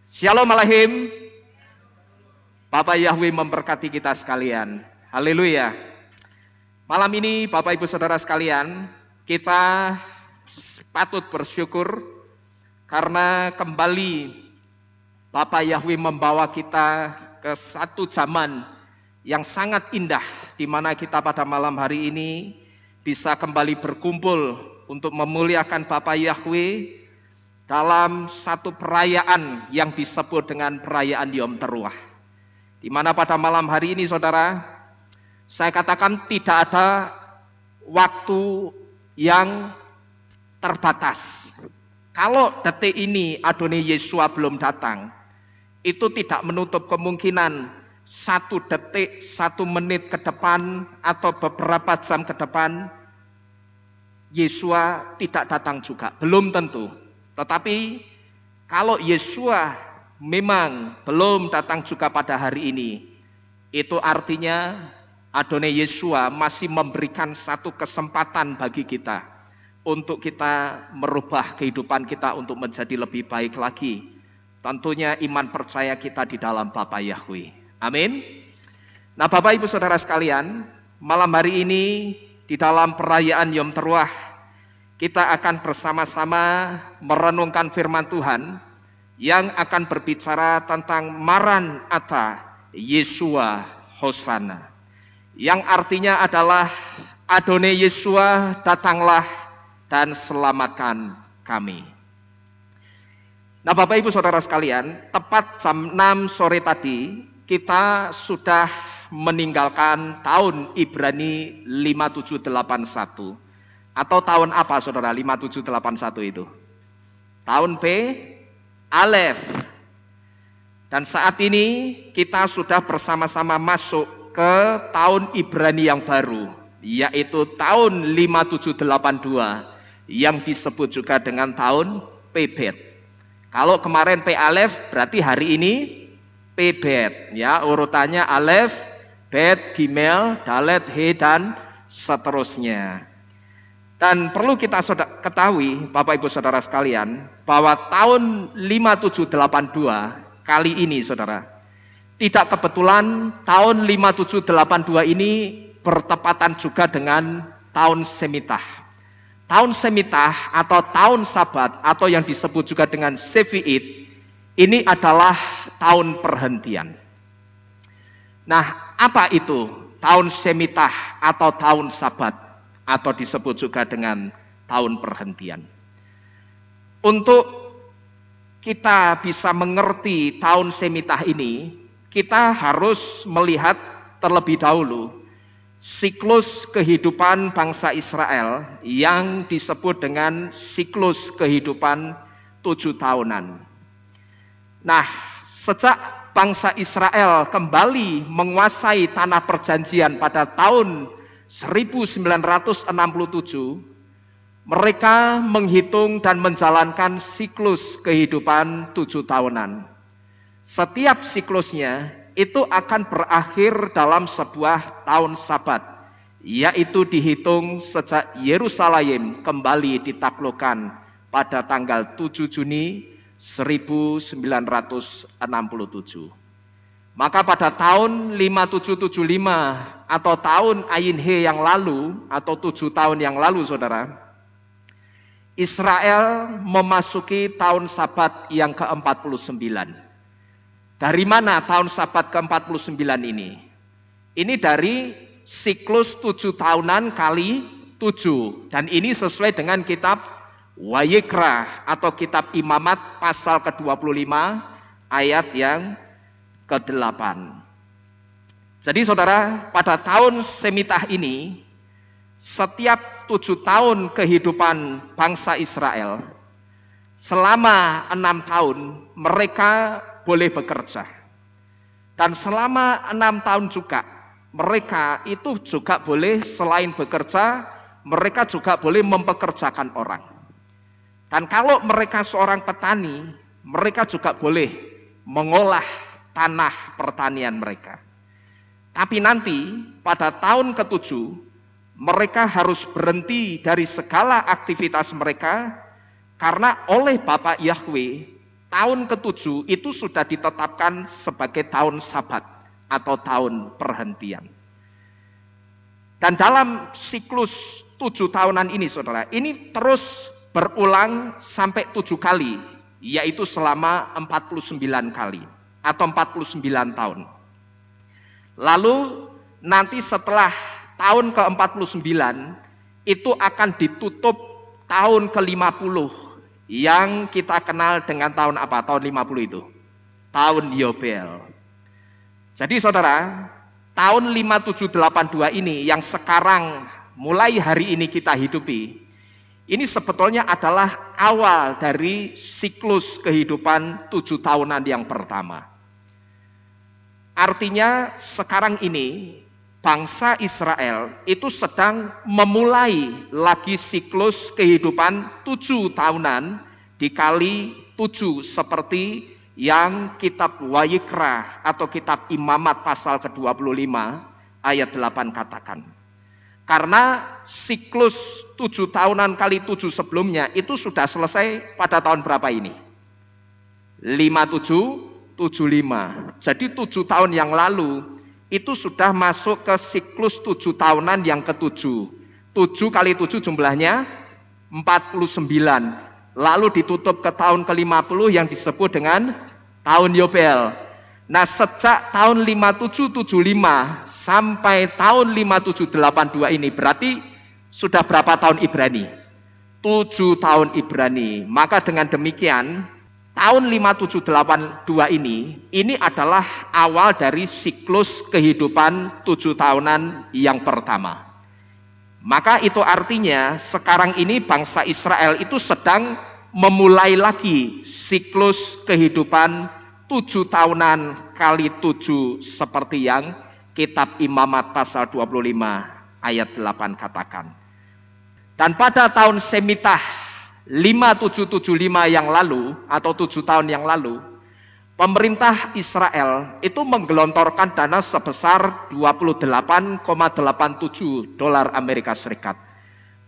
Shalom Alaikum. Bapak Yahweh memberkati kita sekalian. Haleluya. Malam ini Bapak Ibu Saudara sekalian, kita patut bersyukur karena kembali Bapak Yahweh membawa kita ke satu zaman yang sangat indah, di mana kita pada malam hari ini bisa kembali berkumpul untuk memuliakan Bapak Yahweh dalam satu perayaan yang disebut dengan perayaan Yom Teruah. Di mana pada malam hari ini saudara, saya katakan tidak ada waktu yang terbatas. Kalau detik ini Adonai Yesua belum datang, itu tidak menutup kemungkinan 1 detik, 1 menit ke depan atau beberapa jam ke depan Yesua tidak datang juga, belum tentu. Tetapi kalau Yesua memang belum datang juga pada hari ini, itu artinya Adonai Yesua masih memberikan satu kesempatan bagi kita untuk kita merubah kehidupan kita untuk menjadi lebih baik lagi. Tentunya iman percaya kita di dalam Bapa Yahweh. Amin. Nah Bapak Ibu Saudara sekalian, malam hari ini di dalam perayaan Yom Teruah, kita akan bersama-sama merenungkan firman Tuhan yang akan berbicara tentang Maran Ata Yesua Hosana, yang artinya adalah Adonai Yesua datanglah dan selamatkan kami. Nah Bapak Ibu Saudara sekalian, tepat jam 6 sore tadi kita sudah meninggalkan tahun Ibrani 5781. Atau tahun apa saudara 5781 itu? Tahun P Alef. Dan saat ini kita sudah bersama-sama masuk ke tahun Ibrani yang baru, yaitu tahun 5782 yang disebut juga dengan tahun P Bet. Kalau kemarin P Alef berarti hari ini P Bet, ya, urutannya Alef, Bet, Gimel, Dalet, He, dan seterusnya. Dan perlu kita ketahui Bapak Ibu Saudara sekalian, bahwa tahun 5782 kali ini saudara, tidak kebetulan tahun 5782 ini bertepatan juga dengan tahun Semitah. Tahun Semitah atau tahun Sabat atau yang disebut juga dengan Sefiit, ini adalah tahun perhentian. Nah, apa itu tahun Semitah atau tahun Sabat? Atau disebut juga dengan tahun perhentian. Untuk kita bisa mengerti tahun Semitah ini, kita harus melihat terlebih dahulu siklus kehidupan bangsa Israel yang disebut dengan siklus kehidupan 7 tahunan. Nah, sejak bangsa Israel kembali menguasai tanah perjanjian pada tahun 1967, mereka menghitung dan menjalankan siklus kehidupan 7 tahunan. Setiap siklusnya itu akan berakhir dalam sebuah tahun Sabat, yaitu dihitung sejak Yerusalem kembali ditaklukkan pada tanggal 7 Juni 1967. Maka pada tahun 5775 atau tahun Ayin He yang lalu atau 7 tahun yang lalu saudara, Israel memasuki tahun Sabat yang ke-49. Dari mana tahun Sabat ke-49 ini? Ini dari siklus 7 tahunan kali 7. Dan ini sesuai dengan kitab Wayikra atau kitab Imamat pasal ke-25 ayat yang ke-8. Jadi saudara, pada tahun Semitah ini, setiap 7 tahun kehidupan bangsa Israel, selama 6 tahun mereka boleh bekerja. Dan selama 6 tahun juga, mereka itu juga boleh selain bekerja, mereka juga boleh mempekerjakan orang. Dan kalau mereka seorang petani, mereka juga boleh mengolah tanah pertanian mereka. Tapi nanti pada tahun ke-7 mereka harus berhenti dari segala aktivitas mereka karena oleh Bapak Yahweh tahun ke-7 itu sudah ditetapkan sebagai tahun Sabat atau tahun perhentian. Dan dalam siklus 7 tahunan ini saudara, ini terus berulang sampai 7 kali, yaitu selama 49 kali atau 49 tahun. Lalu nanti setelah tahun ke-49 itu akan ditutup tahun ke-50 yang kita kenal dengan tahun apa? Tahun 50 itu. Tahun Yobel. Jadi saudara, tahun 5782 ini yang sekarang mulai hari ini kita hidupi, ini sebetulnya adalah awal dari siklus kehidupan 7 tahunan yang pertama. Artinya sekarang ini bangsa Israel itu sedang memulai lagi siklus kehidupan 7 tahunan dikali 7 seperti yang kitab Wayikra atau kitab Imamat pasal ke-25 ayat 8 katakan. Karena siklus 7 tahunan kali 7 sebelumnya itu sudah selesai pada tahun berapa ini? 5775. Jadi 7 tahun yang lalu itu sudah masuk ke siklus 7 tahunan yang ke-7. 7 kali 7 jumlahnya 49. Lalu ditutup ke tahun ke-50 yang disebut dengan tahun Yobel. Nah, sejak tahun 5775 sampai tahun 5782 ini berarti sudah berapa tahun Ibrani? 7 tahun Ibrani. Maka dengan demikian tahun 5782 ini adalah awal dari siklus kehidupan 7 tahunan yang pertama. Maka itu artinya sekarang ini bangsa Israel itu sedang memulai lagi siklus kehidupan 7 tahunan kali 7 seperti yang kitab Imamat pasal 25 ayat 8 katakan. Dan pada tahun Semitah 5775 yang lalu atau 7 tahun yang lalu, pemerintah Israel itu menggelontorkan dana sebesar 28,87 dolar Amerika Serikat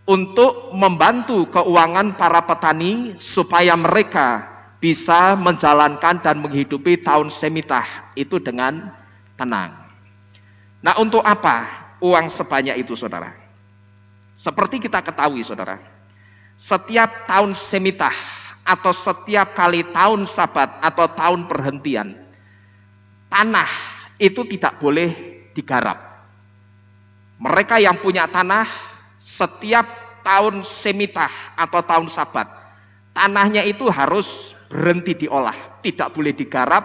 untuk membantu keuangan para petani supaya mereka bisa menjalankan dan menghidupi tahun Semitah itu dengan tenang. Nah, untuk apa uang sebanyak itu saudara? Seperti kita ketahui saudara, setiap tahun Semitah atau setiap kali tahun Sabat atau tahun perhentian, tanah itu tidak boleh digarap. Mereka yang punya tanah setiap tahun Semitah atau tahun Sabat, tanahnya itu harus berhenti diolah, tidak boleh digarap,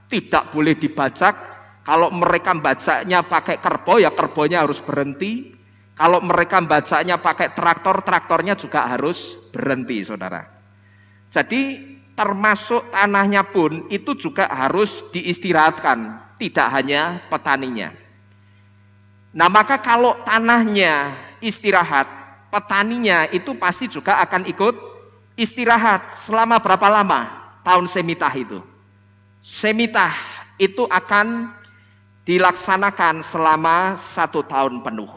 tidak boleh dibajak. Kalau mereka bajaknya pakai kerbau, ya kerbaunya harus berhenti. Kalau mereka bacanya pakai traktor, traktornya juga harus berhenti saudara. Jadi termasuk tanahnya pun itu juga harus diistirahatkan, tidak hanya petaninya. Nah, maka kalau tanahnya istirahat, petaninya itu pasti juga akan ikut istirahat. Selama berapa lama tahun Semitah itu? Semitah itu akan dilaksanakan selama 1 tahun penuh.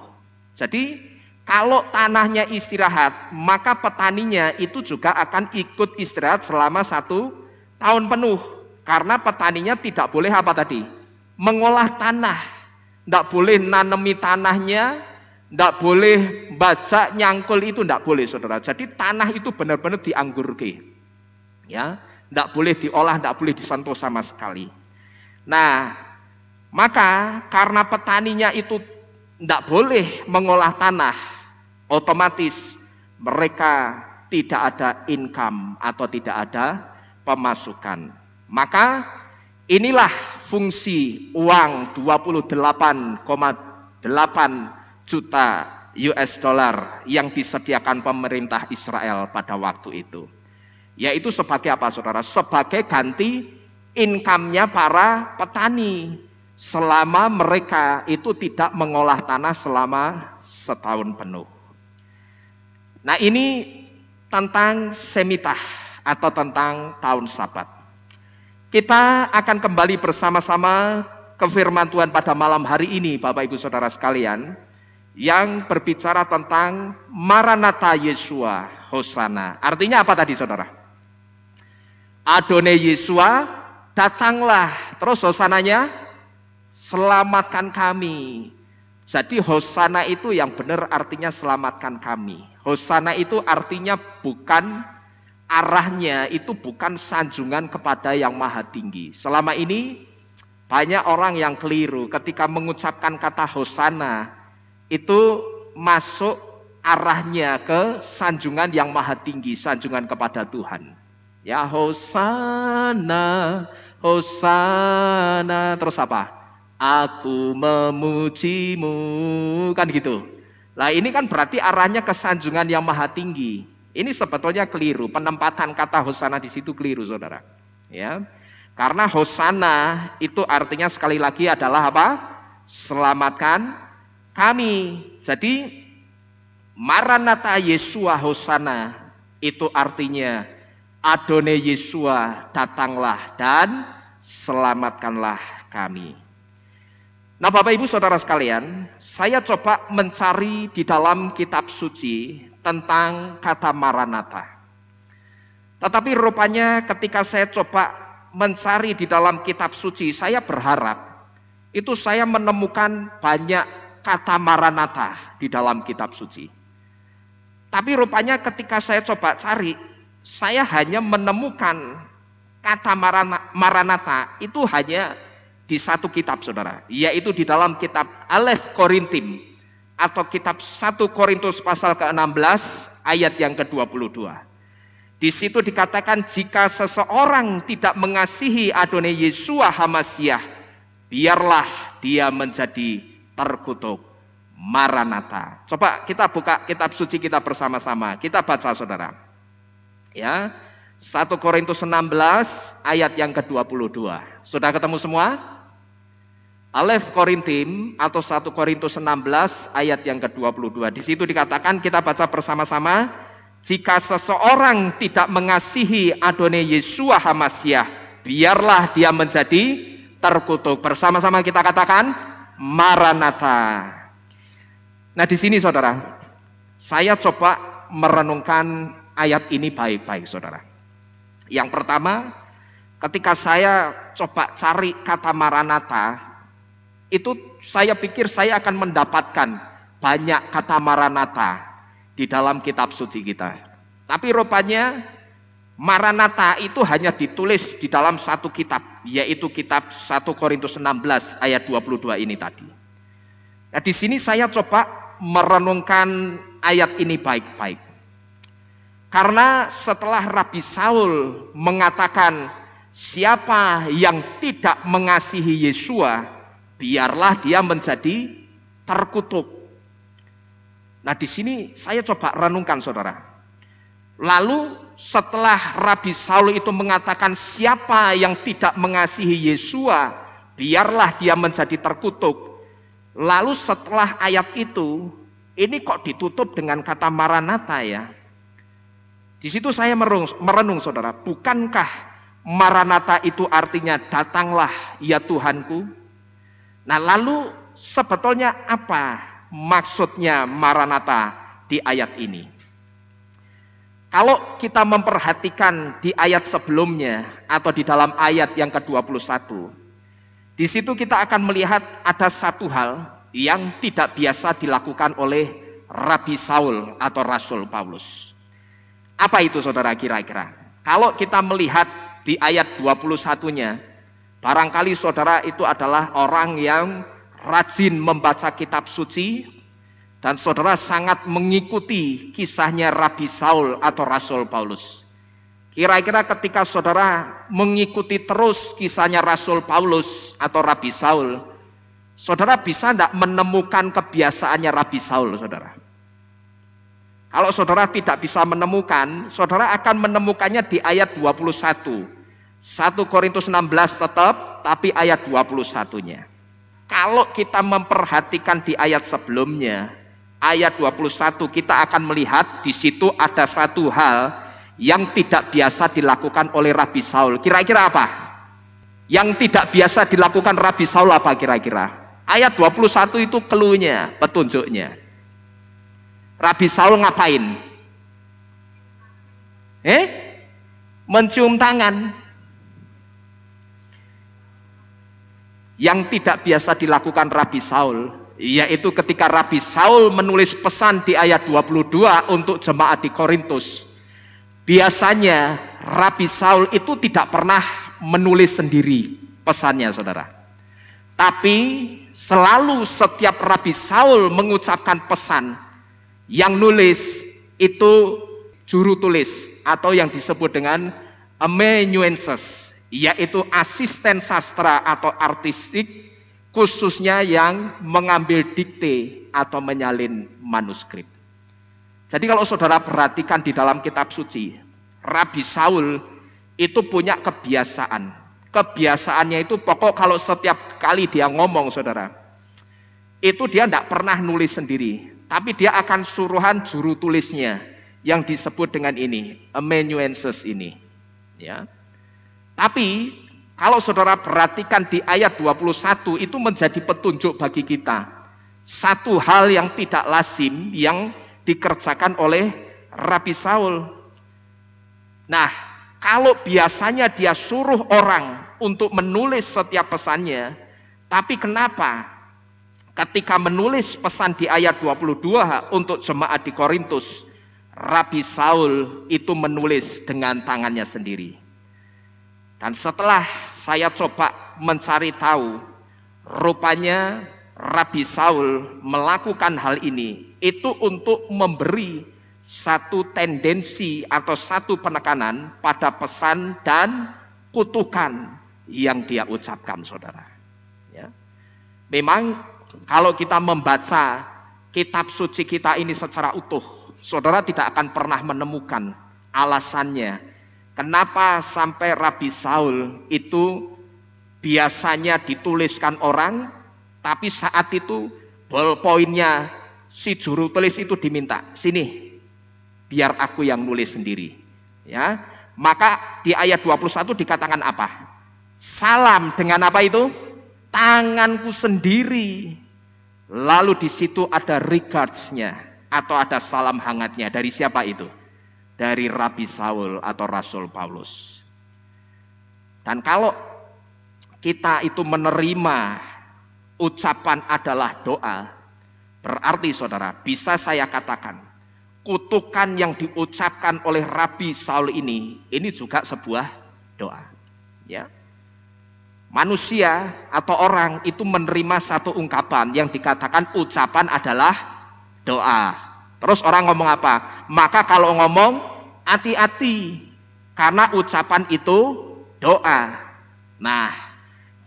Jadi kalau tanahnya istirahat, maka petaninya itu juga akan ikut istirahat selama 1 tahun penuh. Karena petaninya tidak boleh apa tadi? Mengolah tanah. Tidak boleh nanemi tanahnya, tidak boleh bajak nyangkul, itu tidak boleh saudara. Jadi tanah itu benar-benar dianggurke. Ya, tidak boleh diolah, tidak boleh disentuh sama sekali. Nah, maka karena petaninya itu tidak boleh mengolah tanah, otomatis mereka tidak ada income atau tidak ada pemasukan. Maka inilah fungsi uang 28,8 juta US dollar yang disediakan pemerintah Israel pada waktu itu. Yaitu sebagai apa saudara? Sebagai ganti income-nya para petani selama mereka itu tidak mengolah tanah selama 1 tahun penuh. Nah, ini tentang Semitah atau tentang tahun Sabat. Kita akan kembali bersama-sama ke firman Tuhan pada malam hari ini Bapak Ibu Saudara sekalian, yang berbicara tentang Maranatha Yeshua Hosana. Artinya apa tadi saudara? Adonai Yesua, datanglah. Terus hosananya, selamatkan kami. Jadi hosana itu yang benar artinya selamatkan kami. Hosana itu artinya bukan, arahnya itu bukan sanjungan kepada yang maha tinggi. Selama ini banyak orang yang keliru ketika mengucapkan kata hosana, itu masuk arahnya ke sanjungan yang maha tinggi, sanjungan kepada Tuhan. Ya hosana, hosana, terus apa? Aku memujimu, kan gitu. Nah ini kan berarti arahnya ke sanjungan yang maha tinggi. Ini sebetulnya keliru, penempatan kata hosana di situ keliru, saudara. Ya, karena hosana itu artinya sekali lagi adalah apa? Selamatkan kami. Jadi Maranatha Yesua hosana itu artinya Adonai Yesua, datanglah dan selamatkanlah kami. Nah Bapak Ibu Saudara sekalian, saya coba mencari di dalam kitab suci tentang kata Maranatha. Tetapi rupanya ketika saya coba mencari di dalam kitab suci, saya berharap itu saya menemukan banyak kata Maranatha di dalam kitab suci. Tapi rupanya ketika saya coba cari, saya hanya menemukan kata Maranatha itu hanya di satu kitab, saudara, yaitu di dalam kitab Aleph Korintim atau kitab 1 Korintus pasal ke-16 ayat yang ke-22. Di situ dikatakan, jika seseorang tidak mengasihi Adonai Yesua Hamasyah, biarlah dia menjadi terkutuk. Maranatha. Coba kita buka kitab suci kita bersama-sama. Kita baca, saudara. Ya, 1 Korintus 16 ayat yang ke-22. Sudah ketemu semua? Aleph Korintim atau 1 Korintus 16 ayat yang ke-22. Di situ dikatakan, kita baca bersama-sama, jika seseorang tidak mengasihi Adonai Yesua Hamasyah, biarlah dia menjadi terkutuk. Bersama-sama kita katakan, Maranatha. Nah di sini saudara, saya coba merenungkan ayat ini baik-baik, saudara. Yang pertama, ketika saya coba cari kata Maranatha, itu saya pikir saya akan mendapatkan banyak kata Maranatha di dalam kitab suci kita. Tapi rupanya Maranatha itu hanya ditulis di dalam satu kitab, yaitu kitab 1 Korintus 16 ayat 22 ini tadi. Nah di sini saya coba merenungkan ayat ini baik-baik. Karena setelah Rabi Saul mengatakan, siapa yang tidak mengasihi Yesua, biarlah dia menjadi terkutuk. Nah di sini saya coba renungkan, saudara. Lalu setelah Rabi Saul itu mengatakan siapa yang tidak mengasihi Yesua, biarlah dia menjadi terkutuk. Lalu setelah ayat itu, ini kok ditutup dengan kata Maranatha ya? Di situ saya merenung, saudara, bukankah Maranatha itu artinya datanglah ya Tuhanku? Nah lalu sebetulnya apa maksudnya Maranatha di ayat ini? Kalau kita memperhatikan di ayat sebelumnya atau di dalam ayat yang ke-21, di situ kita akan melihat ada satu hal yang tidak biasa dilakukan oleh Rabi Saul atau Rasul Paulus. Apa itu saudara kira-kira? Kalau kita melihat di ayat 21-nya, barangkali saudara itu adalah orang yang rajin membaca kitab suci, dan saudara sangat mengikuti kisahnya Rabi Saul atau Rasul Paulus. Kira-kira ketika saudara mengikuti terus kisahnya Rasul Paulus atau Rabi Saul, saudara bisa tidak menemukan kebiasaannya Rabi Saul, saudara? Kalau saudara tidak bisa menemukan, saudara akan menemukannya di ayat 21. 1 Korintus 16 tetap, tapi ayat 21-nya. Kalau kita memperhatikan di ayat sebelumnya, ayat 21, kita akan melihat di situ ada satu hal yang tidak biasa dilakukan oleh Rabi Saul. Kira-kira apa? Yang tidak biasa dilakukan Rabi Saul apa kira-kira? Ayat 21 itu cluenya, petunjuknya. Rabi Saul ngapain? mencium tangan. Yang tidak biasa dilakukan Rabi Saul, yaitu ketika Rabi Saul menulis pesan di ayat 22 untuk jemaat di Korintus. Biasanya Rabi Saul itu tidak pernah menulis sendiri pesannya, saudara. Tapi selalu setiap Rabi Saul mengucapkan pesan, yang nulis itu juru tulis atau yang disebut dengan amanuensis, yaitu asisten sastra atau artistik, khususnya yang mengambil dikte atau menyalin manuskrip. Jadi kalau saudara perhatikan di dalam kitab suci, Rabi Saul itu punya kebiasaan. Kebiasaannya itu pokok kalau setiap kali dia ngomong, saudara, itu dia tidak pernah nulis sendiri, tapi dia akan suruhan juru tulisnya yang disebut dengan ini, amanuensis ini. Ya. Tapi kalau saudara perhatikan di ayat 21 itu menjadi petunjuk bagi kita. Satu hal yang tidak lazim yang dikerjakan oleh Rabi Saul. Nah, kalau biasanya dia suruh orang untuk menulis setiap pesannya, tapi kenapa ketika menulis pesan di ayat 22 untuk jemaat di Korintus, Rabi Saul itu menulis dengan tangannya sendiri. Dan setelah saya coba mencari tahu, rupanya Rabi Saul melakukan hal ini itu untuk memberi satu tendensi atau satu penekanan pada pesan dan kutukan yang dia ucapkan, saudara. Ya. Memang kalau kita membaca kitab suci kita ini secara utuh, saudara tidak akan pernah menemukan alasannya kenapa sampai Rabi Saul itu biasanya dituliskan orang, tapi saat itu ballpointnya si juru tulis itu diminta, sini biar aku yang nulis sendiri. Ya, maka di ayat 21 dikatakan apa? Salam dengan apa itu? Tanganku sendiri. Lalu di situ ada regards-nya atau ada salam hangatnya. Dari siapa itu? Dari Rabi Saul atau Rasul Paulus. Dan kalau kita itu menerima ucapan adalah doa, berarti saudara, bisa saya katakan kutukan yang diucapkan oleh Rabi Saul ini juga sebuah doa. Ya. Manusia atau orang itu menerima satu ungkapan yang dikatakan ucapan adalah doa. Terus orang ngomong apa? Maka kalau ngomong hati-hati karena ucapan itu doa. Nah,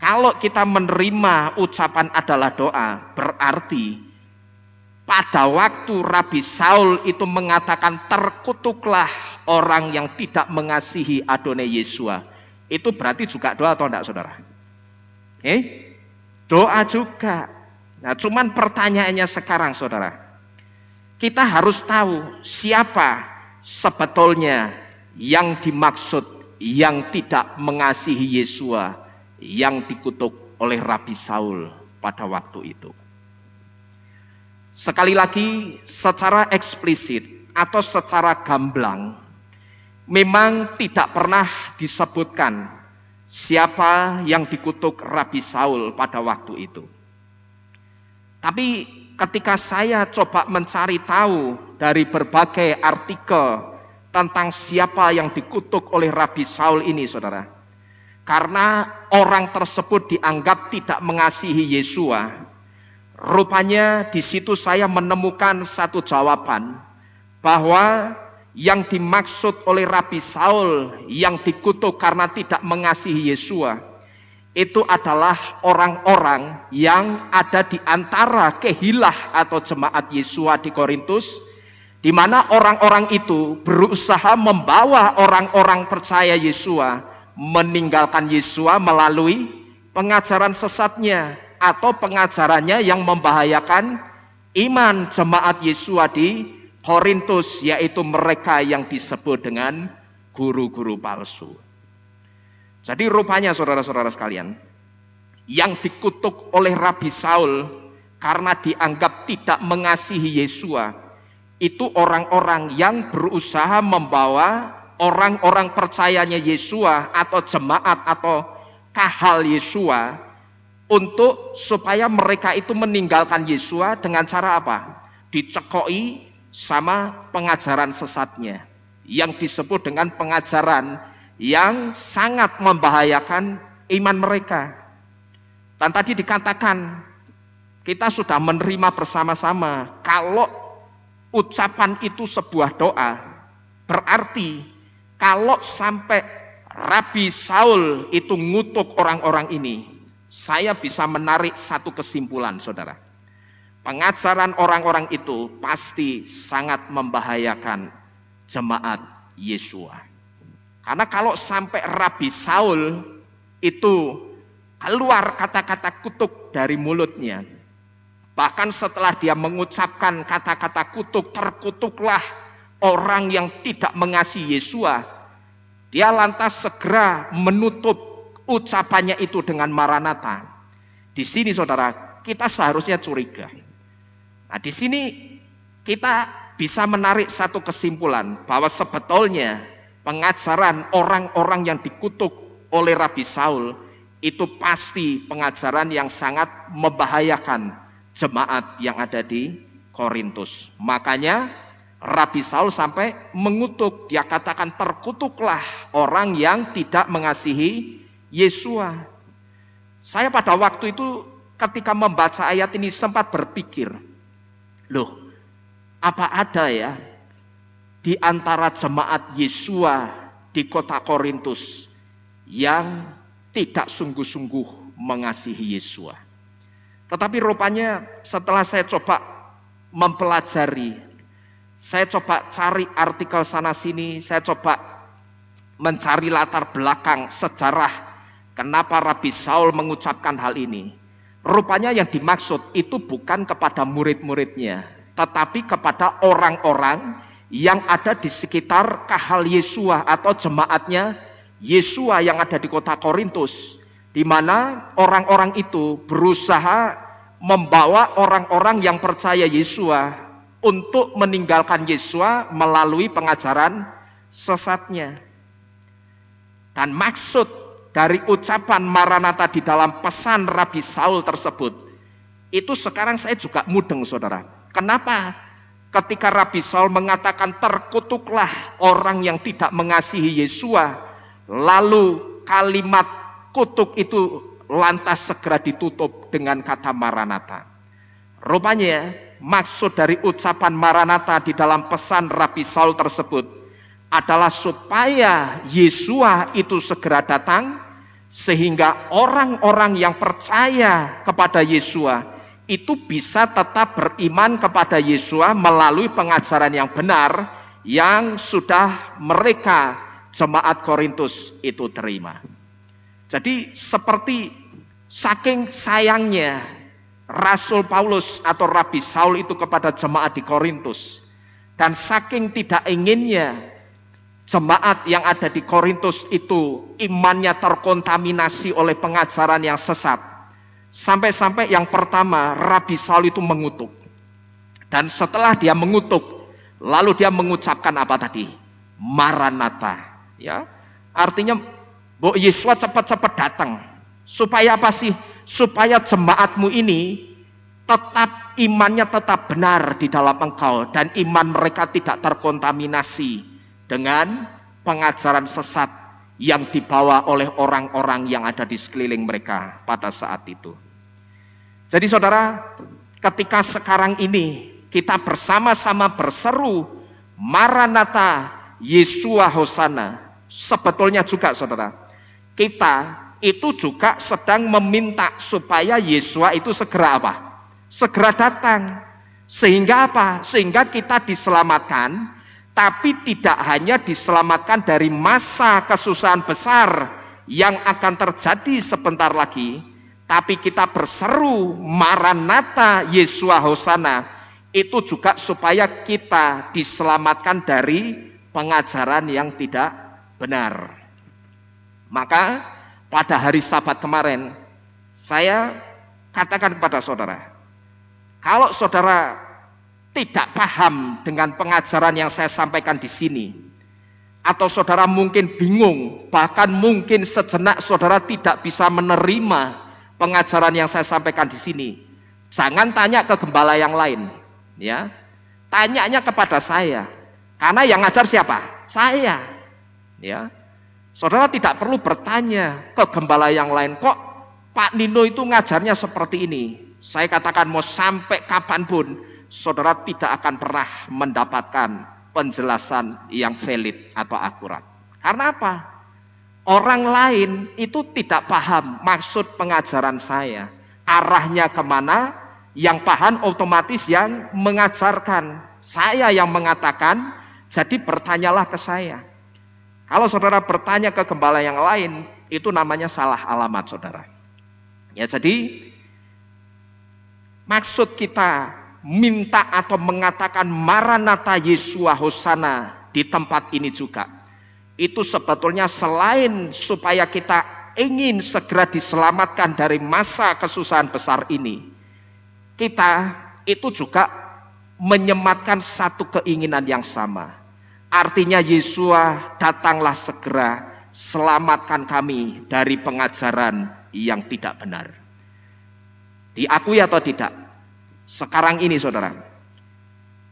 kalau kita menerima ucapan adalah doa, berarti pada waktu Rabi Saul itu mengatakan terkutuklah orang yang tidak mengasihi Adonai Yesua, itu berarti juga doa atau enggak, saudara? Doa juga. Nah, cuman pertanyaannya sekarang, saudara, kita harus tahu siapa sebetulnya yang dimaksud yang tidak mengasihi Yesua yang dikutuk oleh Rabi Saul pada waktu itu. Sekali lagi, secara eksplisit atau secara gamblang, memang tidak pernah disebutkan siapa yang dikutuk Rabi Saul pada waktu itu. Tapi ketika saya coba mencari tahu dari berbagai artikel tentang siapa yang dikutuk oleh Rabi Saul ini, saudara, karena orang tersebut dianggap tidak mengasihi Yesua, rupanya di situ saya menemukan satu jawaban bahwa yang dimaksud oleh Rabi Saul yang dikutuk karena tidak mengasihi Yesua itu adalah orang-orang yang ada di antara kehilah atau jemaat Yesua di Korintus, di mana orang-orang itu berusaha membawa orang-orang percaya Yesua meninggalkan Yesua melalui pengajaran sesatnya atau pengajarannya yang membahayakan iman jemaat Yesua di Korintus, yaitu mereka yang disebut dengan guru-guru palsu. Jadi rupanya saudara-saudara sekalian, yang dikutuk oleh Rabi Saul karena dianggap tidak mengasihi Yesua, itu orang-orang yang berusaha membawa orang-orang percayanya Yesua atau jemaat atau kahal Yesua untuk supaya mereka itu meninggalkan Yesua dengan cara apa? Dicekoi sama pengajaran sesatnya yang disebut dengan pengajaran yang sangat membahayakan iman mereka. Dan tadi dikatakan kita sudah menerima bersama-sama kalau ucapan itu sebuah doa, berarti kalau sampai Rabi Saul itu ngutuk orang-orang ini, saya bisa menarik satu kesimpulan, saudara. Pengajaran orang-orang itu pasti sangat membahayakan jemaat Yesua. Karena kalau sampai Rabi Saul itu keluar kata-kata kutuk dari mulutnya, bahkan setelah dia mengucapkan kata-kata kutuk, terkutuklah orang yang tidak mengasihi Yesua, dia lantas segera menutup ucapannya itu dengan Maranatha. Di sini saudara, kita seharusnya curiga. Nah, di sini kita bisa menarik satu kesimpulan bahwa sebetulnya pengajaran orang-orang yang dikutuk oleh Rabi Saul itu pasti pengajaran yang sangat membahayakan jemaat yang ada di Korintus. Makanya Rabi Saul sampai mengutuk, dia katakan terkutuklah orang yang tidak mengasihi Yesua. Saya pada waktu itu ketika membaca ayat ini sempat berpikir, loh, apa ada ya di antara jemaat Yesua di kota Korintus yang tidak sungguh-sungguh mengasihi Yesua? Tetapi rupanya setelah saya coba mempelajari, saya coba cari artikel sana sini, saya coba mencari latar belakang sejarah kenapa Rabi Saul mengucapkan hal ini. Rupanya yang dimaksud itu bukan kepada murid-muridnya, tetapi kepada orang-orang yang ada di sekitar kahal Yesua atau jemaatnya Yesua yang ada di kota Korintus, di mana orang-orang itu berusaha membawa orang-orang yang percaya Yesua untuk meninggalkan Yesua melalui pengajaran sesatnya. Dan maksud dari ucapan Maranatha di dalam pesan Rabi Saul tersebut, itu sekarang saya juga mudeng, saudara. Kenapa ketika Rabi Saul mengatakan terkutuklah orang yang tidak mengasihi Yesua, lalu kalimat kutuk itu lantas segera ditutup dengan kata Maranatha. Rupanya maksud dari ucapan Maranatha di dalam pesan Rabi Saul tersebut adalah supaya Yesua itu segera datang, sehingga orang-orang yang percaya kepada Yesua itu bisa tetap beriman kepada Yesua melalui pengajaran yang benar yang sudah mereka jemaat Korintus itu terima. Jadi seperti saking sayangnya Rasul Paulus atau Rabi Saul itu kepada jemaat di Korintus, dan saking tidak inginnya jemaat yang ada di Korintus itu imannya terkontaminasi oleh pengajaran yang sesat, sampai-sampai yang pertama Rabi Saul itu mengutuk. Dan setelah dia mengutuk, lalu dia mengucapkan apa tadi? Maranatha, ya. Artinya, Bu Yesua cepat-cepat datang. Supaya apa sih? Supaya jemaatmu ini tetap imannya tetap benar di dalam engkau, dan iman mereka tidak terkontaminasi dengan pengajaran sesat yang dibawa oleh orang-orang yang ada di sekeliling mereka pada saat itu. Jadi saudara, ketika sekarang ini kita bersama-sama berseru Maranatha, Yesua Hosana, sebetulnya juga saudara, kita itu juga sedang meminta supaya Yesua itu segera apa? Segera datang. Sehingga apa? Sehingga kita diselamatkan, tapi tidak hanya diselamatkan dari masa kesusahan besar yang akan terjadi sebentar lagi, tapi kita berseru Maranatha, Yesua Hosana, itu juga supaya kita diselamatkan dari pengajaran yang tidak benar. Maka pada hari Sabat kemarin saya katakan kepada saudara, kalau saudara tidak paham dengan pengajaran yang saya sampaikan di sini, atau saudara mungkin bingung, bahkan mungkin sejenak saudara tidak bisa menerima pengajaran yang saya sampaikan di sini, jangan tanya ke gembala yang lain, ya. Tanyanya kepada saya. Karena yang ngajar siapa? Saya. Ya. Saudara tidak perlu bertanya ke gembala yang lain, kok Pak Nino itu ngajarnya seperti ini. Saya katakan mau sampai kapanpun, saudara tidak akan pernah mendapatkan penjelasan yang valid atau akurat. Karena apa? Orang lain itu tidak paham maksud pengajaran saya. Arahnya kemana, yang paham otomatis yang mengajarkan. Saya yang mengatakan, jadi bertanyalah ke saya. Kalau saudara bertanya ke gembala yang lain, itu namanya salah alamat saudara. Ya, jadi maksud kita minta atau mengatakan Maranatha Yeshua Hosana di tempat ini juga, itu sebetulnya selain supaya kita ingin segera diselamatkan dari masa kesusahan besar ini, kita itu juga menyematkan satu keinginan yang sama. Artinya Yeshua, datanglah segera, selamatkan kami dari pengajaran yang tidak benar. Diakui atau tidak? Sekarang ini saudara,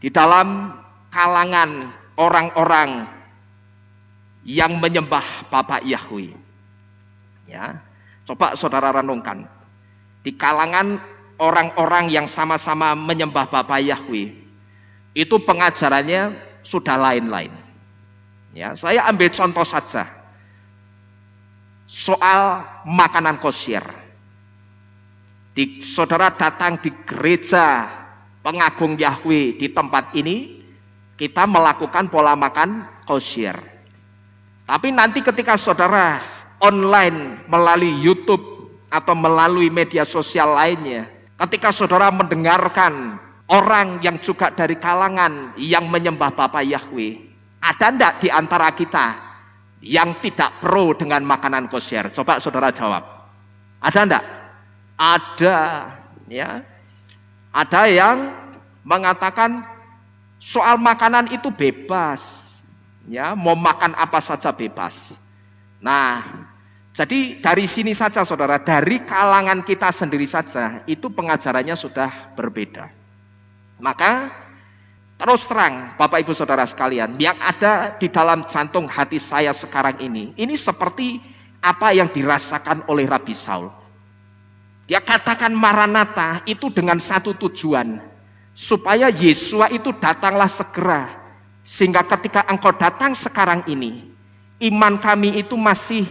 di dalam kalangan orang-orang yang menyembah Bapak Yahweh, ya, coba saudara renungkan, di kalangan orang-orang yang sama-sama menyembah Bapak Yahweh, itu pengajarannya sudah lain-lain. Ya, saya ambil contoh saja, soal makanan kosher. Saudara datang di gereja pengagung Yahweh di tempat ini, kita melakukan pola makan kosher. Tapi nanti ketika saudara online melalui YouTube atau melalui media sosial lainnya, ketika saudara mendengarkan orang yang juga dari kalangan yang menyembah Bapak Yahweh, ada enggak di antara kita yang tidak pro dengan makanan kosher? Coba saudara jawab. Ada enggak? Ada, ya. Ada yang mengatakan soal makanan itu bebas, ya, mau makan apa saja bebas. Nah, jadi dari sini saja saudara, dari kalangan kita sendiri saja itu pengajarannya sudah berbeda. Maka terus terang Bapak Ibu Saudara sekalian, yang ada di dalam jantung hati saya sekarang ini seperti apa yang dirasakan oleh Rabi Saul. Dia katakan Maranatha itu dengan satu tujuan, supaya Yeshua itu datanglah segera, sehingga ketika engkau datang sekarang ini, iman kami itu masih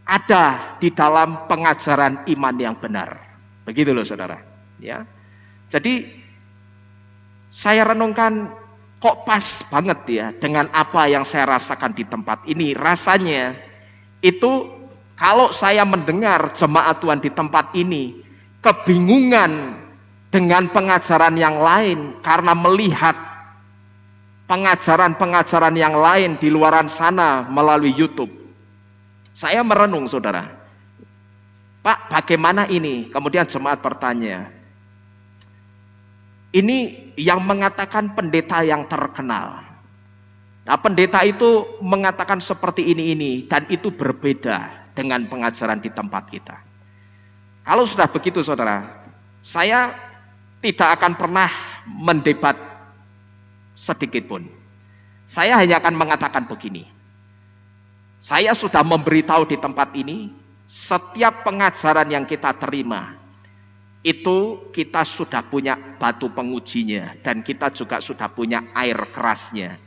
ada di dalam pengajaran iman yang benar. Begitu loh saudara, ya. Jadi saya renungkan, kok pas banget ya dengan apa yang saya rasakan di tempat ini. Rasanya itu kalau saya mendengar jemaat Tuhan di tempat ini kebingungan dengan pengajaran yang lain karena melihat pengajaran-pengajaran yang lain di luaran sana melalui YouTube. Saya merenung saudara, Pak, bagaimana ini? Kemudian jemaat bertanya, ini yang mengatakan pendeta yang terkenal. Nah, pendeta itu mengatakan seperti ini dan itu berbeda dengan pengajaran di tempat kita. Kalau sudah begitu saudara, saya tidak akan pernah mendebat sedikit pun. Saya hanya akan mengatakan begini. Saya sudah memberitahu di tempat ini, setiap pengajaran yang kita terima, itu kita sudah punya batu pengujinya dan kita juga sudah punya air kerasnya.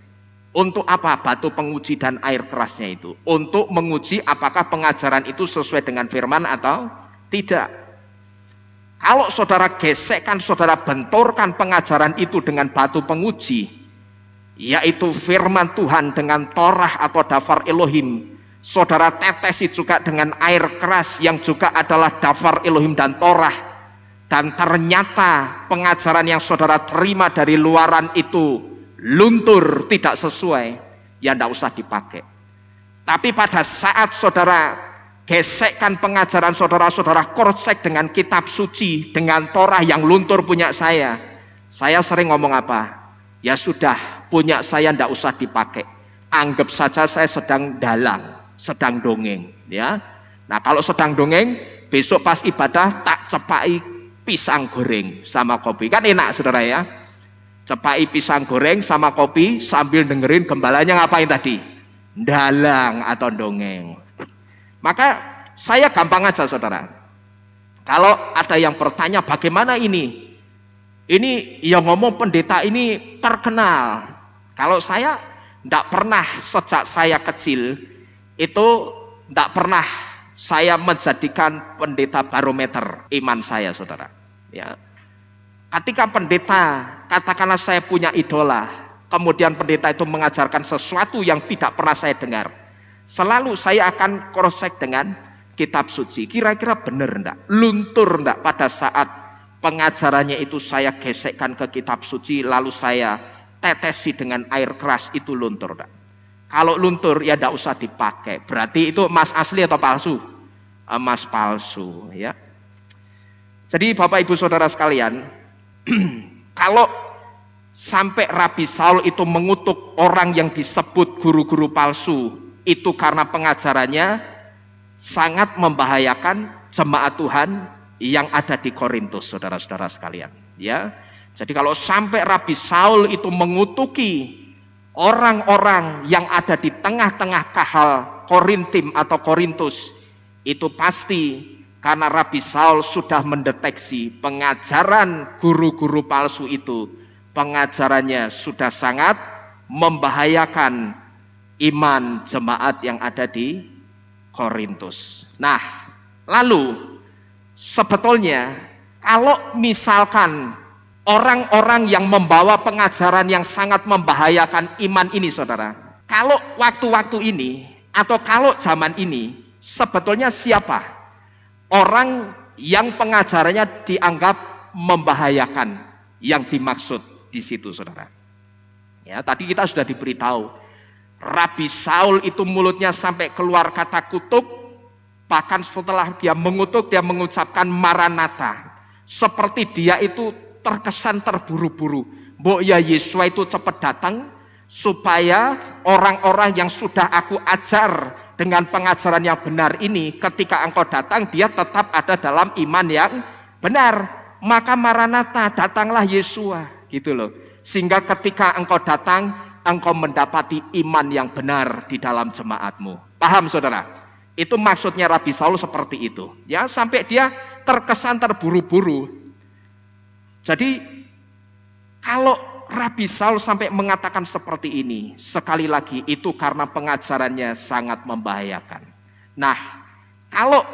Untuk apa batu penguji dan air kerasnya itu? Untuk menguji apakah pengajaran itu sesuai dengan firman atau tidak. Kalau saudara gesekkan, saudara benturkan pengajaran itu dengan batu penguji, yaitu firman Tuhan dengan Torah atau dafar Elohim, saudara tetesi juga dengan air keras yang juga adalah dafar Elohim dan Torah, dan ternyata pengajaran yang saudara terima dari luaran itu luntur, tidak sesuai, ya tidak usah dipakai. Tapi pada saat saudara gesekkan pengajaran saudara korsek dengan kitab suci, dengan Torah yang luntur punya saya sering ngomong apa? Ya sudah, punya saya tidak usah dipakai. anggap saja saya sedang dalang, sedang dongeng, ya. Nah, kalau sedang dongeng, besok pas ibadah tak cepai pisang goreng sama kopi. Kan enak, saudara ya. Cepai pisang goreng sama kopi sambil dengerin gembalanya ngapain tadi? Dalang atau dongeng. Maka saya gampang aja, saudara. Kalau ada yang bertanya bagaimana ini? Ini yang ngomong pendeta ini terkenal. Kalau saya tidak pernah sejak saya kecil itu tidak pernah saya menjadikan pendeta barometer iman saya, saudara. Ya. Ketika pendeta, katakanlah saya punya idola, kemudian pendeta itu mengajarkan sesuatu yang tidak pernah saya dengar, selalu saya akan cross check dengan kitab suci. Kira-kira benar enggak? Luntur enggak pada saat pengajarannya itu saya gesekkan ke kitab suci, lalu saya tetesi dengan air keras, itu luntur enggak? Kalau luntur ya enggak usah dipakai. Berarti itu emas asli atau palsu? Emas palsu, ya. Jadi Bapak Ibu Saudara sekalian, kalau sampai Rabi Saul itu mengutuk orang yang disebut guru-guru palsu, itu karena pengajarannya sangat membahayakan jemaat Tuhan yang ada di Korintus, saudara-saudara sekalian. Ya, jadi kalau sampai Rabi Saul itu mengutuki orang-orang yang ada di tengah-tengah kahal Korintim atau Korintus, itu pasti karena Rabi Saul sudah mendeteksi pengajaran guru-guru palsu itu, pengajarannya sudah sangat membahayakan iman jemaat yang ada di Korintus. Nah, lalu sebetulnya kalau misalkan orang-orang yang membawa pengajaran yang sangat membahayakan iman ini, saudara, kalau waktu-waktu ini atau kalau zaman ini, sebetulnya siapa orang yang pengajarannya dianggap membahayakan yang dimaksud di situ, saudara? Ya, tadi kita sudah diberitahu, Rabi Saul itu mulutnya sampai keluar kata kutuk, bahkan setelah dia mengutuk dia mengucapkan Maranatha, seperti dia itu terkesan terburu-buru. Mbok ya Yesus itu cepat datang supaya orang-orang yang sudah aku ajar dengan pengajaran yang benar ini, ketika engkau datang dia tetap ada dalam iman yang benar. Maka Maranatha, datanglah Yesua, gitu loh. Sehingga ketika engkau datang, engkau mendapati iman yang benar di dalam jemaatmu. Paham, saudara? Itu maksudnya Rabi Saul seperti itu. Ya, sampai dia terkesan terburu-buru. Jadi kalau Rabi Saul sampai mengatakan seperti ini, sekali lagi itu karena pengajarannya sangat membahayakan. Nah, kalau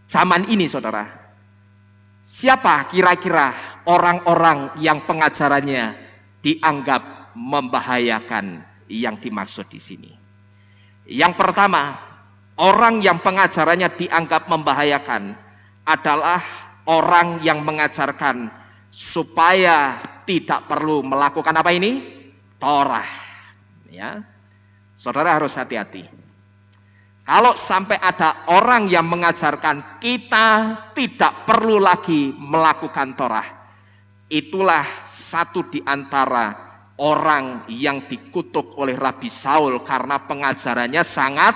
zaman ini, saudara, siapa kira-kira orang-orang yang pengajarannya dianggap membahayakan yang dimaksud di sini? Yang pertama, orang yang pengajarannya dianggap membahayakan adalah orang yang mengajarkan supaya tidak perlu melakukan apa ini? Torah. Ya. Saudara harus hati-hati. Kalau sampai ada orang yang mengajarkan kita tidak perlu lagi melakukan Torah, itulah satu di antara orang yang dikutuk oleh Rabi Saul karena pengajarannya sangat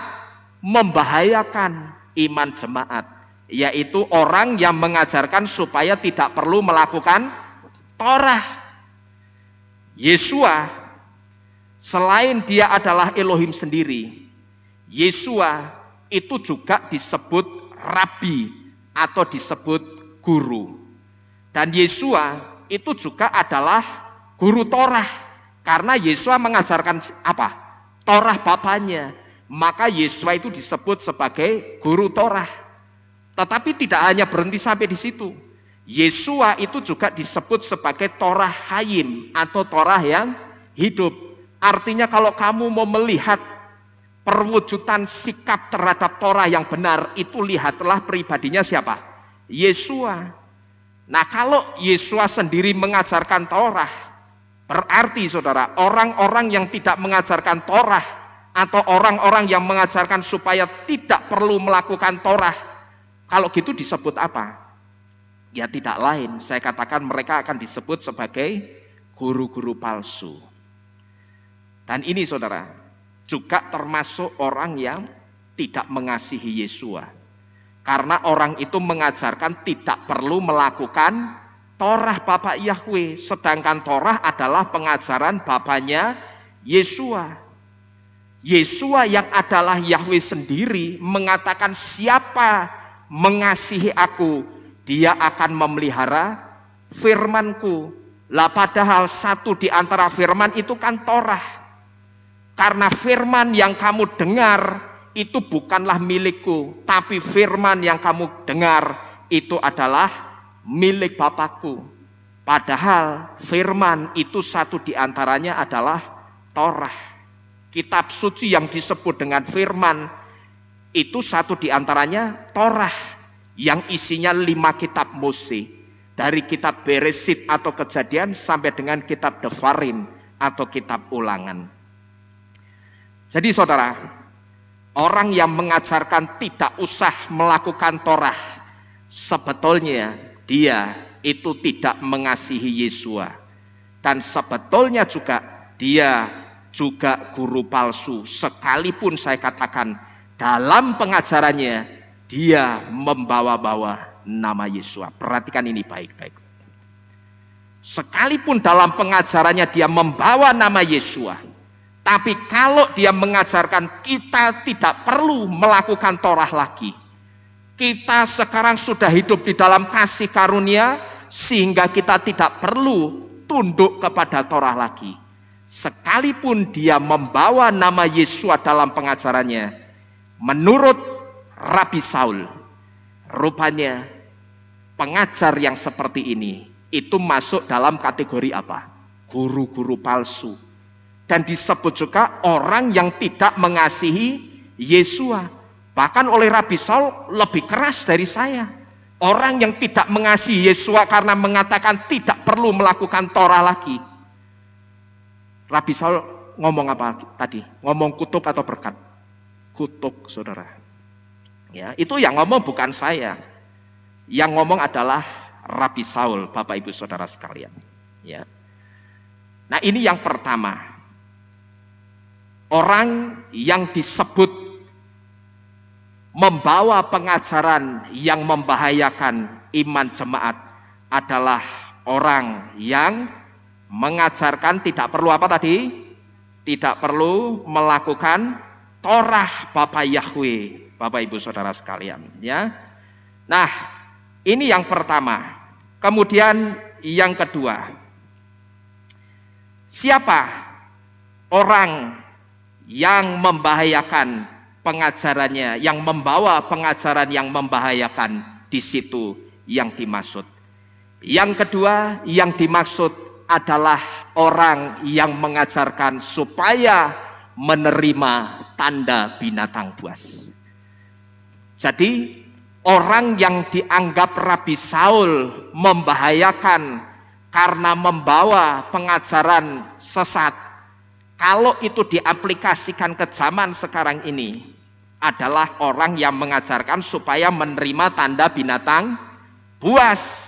membahayakan iman jemaat, yaitu orang yang mengajarkan supaya tidak perlu melakukan Torah. Yesua, selain dia adalah Elohim sendiri, Yesua itu juga disebut Rabi atau disebut guru. Dan Yesua itu juga adalah guru Torah, karena Yesua mengajarkan apa? Torah Bapaknya. Maka Yesua itu disebut sebagai guru Torah. Tetapi tidak hanya berhenti sampai di situ. Yesua itu juga disebut sebagai Torah Hayim atau Torah yang hidup. Artinya kalau kamu mau melihat perwujudan sikap terhadap Torah yang benar, itu lihatlah pribadinya siapa? Yesua. Nah, kalau Yesua sendiri mengajarkan Torah, berarti saudara, orang-orang yang tidak mengajarkan Torah atau orang-orang yang mengajarkan supaya tidak perlu melakukan Torah, kalau gitu disebut apa? Ya tidak lain, saya katakan mereka akan disebut sebagai guru-guru palsu. Dan ini saudara, juga termasuk orang yang tidak mengasihi Yesua. Karena orang itu mengajarkan tidak perlu melakukan Torah Bapak Yahweh, sedangkan Torah adalah pengajaran Bapaknya Yesua. Yesua yang adalah Yahweh sendiri mengatakan siapa mengasihi aku, dia akan memelihara firman-Ku. Lah padahal satu di antara firman itu kan Torah. Karena firman yang kamu dengar itu bukanlah milikku, tapi firman yang kamu dengar itu adalah milik Bapakku. Padahal firman itu satu di antaranya adalah Torah. Kitab suci yang disebut dengan firman itu satu di antaranya Torah yang isinya 5 kitab Mose. Dari kitab Beresit atau Kejadian sampai dengan kitab Devarim atau kitab Ulangan. Jadi saudara, orang yang mengajarkan tidak usah melakukan Torah, sebetulnya dia itu tidak mengasihi Yesua. Dan sebetulnya juga dia juga guru palsu. Sekalipun saya katakan dalam pengajarannya dia membawa-bawa nama Yesua. Perhatikan ini baik-baik. Sekalipun dalam pengajarannya dia membawa nama Yesua, tapi kalau dia mengajarkan kita tidak perlu melakukan Torah lagi, kita sekarang sudah hidup di dalam kasih karunia sehingga kita tidak perlu tunduk kepada Torah lagi. Sekalipun dia membawa nama Yesua dalam pengajarannya, menurut Rabi Saul, rupanya pengajar yang seperti ini itu masuk dalam kategori apa? Guru-guru palsu. Dan disebut juga orang yang tidak mengasihi Yesua. Bahkan oleh Rabi Saul lebih keras dari saya. Orang yang tidak mengasihi Yesua karena mengatakan tidak perlu melakukan Torah lagi. Rabi Saul ngomong apa tadi? Ngomong kutuk atau berkat? Kutuk, saudara. Ya, itu yang ngomong bukan saya. Yang ngomong adalah Rabi Saul, Bapak Ibu Saudara sekalian. Ya. Nah, ini yang pertama. Orang yang disebut membawa pengajaran yang membahayakan iman jemaat adalah orang yang mengajarkan tidak perlu apa tadi? Tidak perlu melakukan Torah Bapak Yahweh, Bapak Ibu Saudara sekalian, ya. Nah, ini yang pertama. Kemudian yang kedua, siapa orang yang membahayakan pengajarannya, yang membawa pengajaran yang membahayakan, di situ yang dimaksud. Yang kedua yang dimaksud adalah orang yang mengajarkan supaya menerima tanda binatang buas. Jadi orang yang dianggap Rabi Saul membahayakan karena membawa pengajaran sesat, kalau itu diaplikasikan ke zaman sekarang ini, adalah orang yang mengajarkan supaya menerima tanda binatang buas.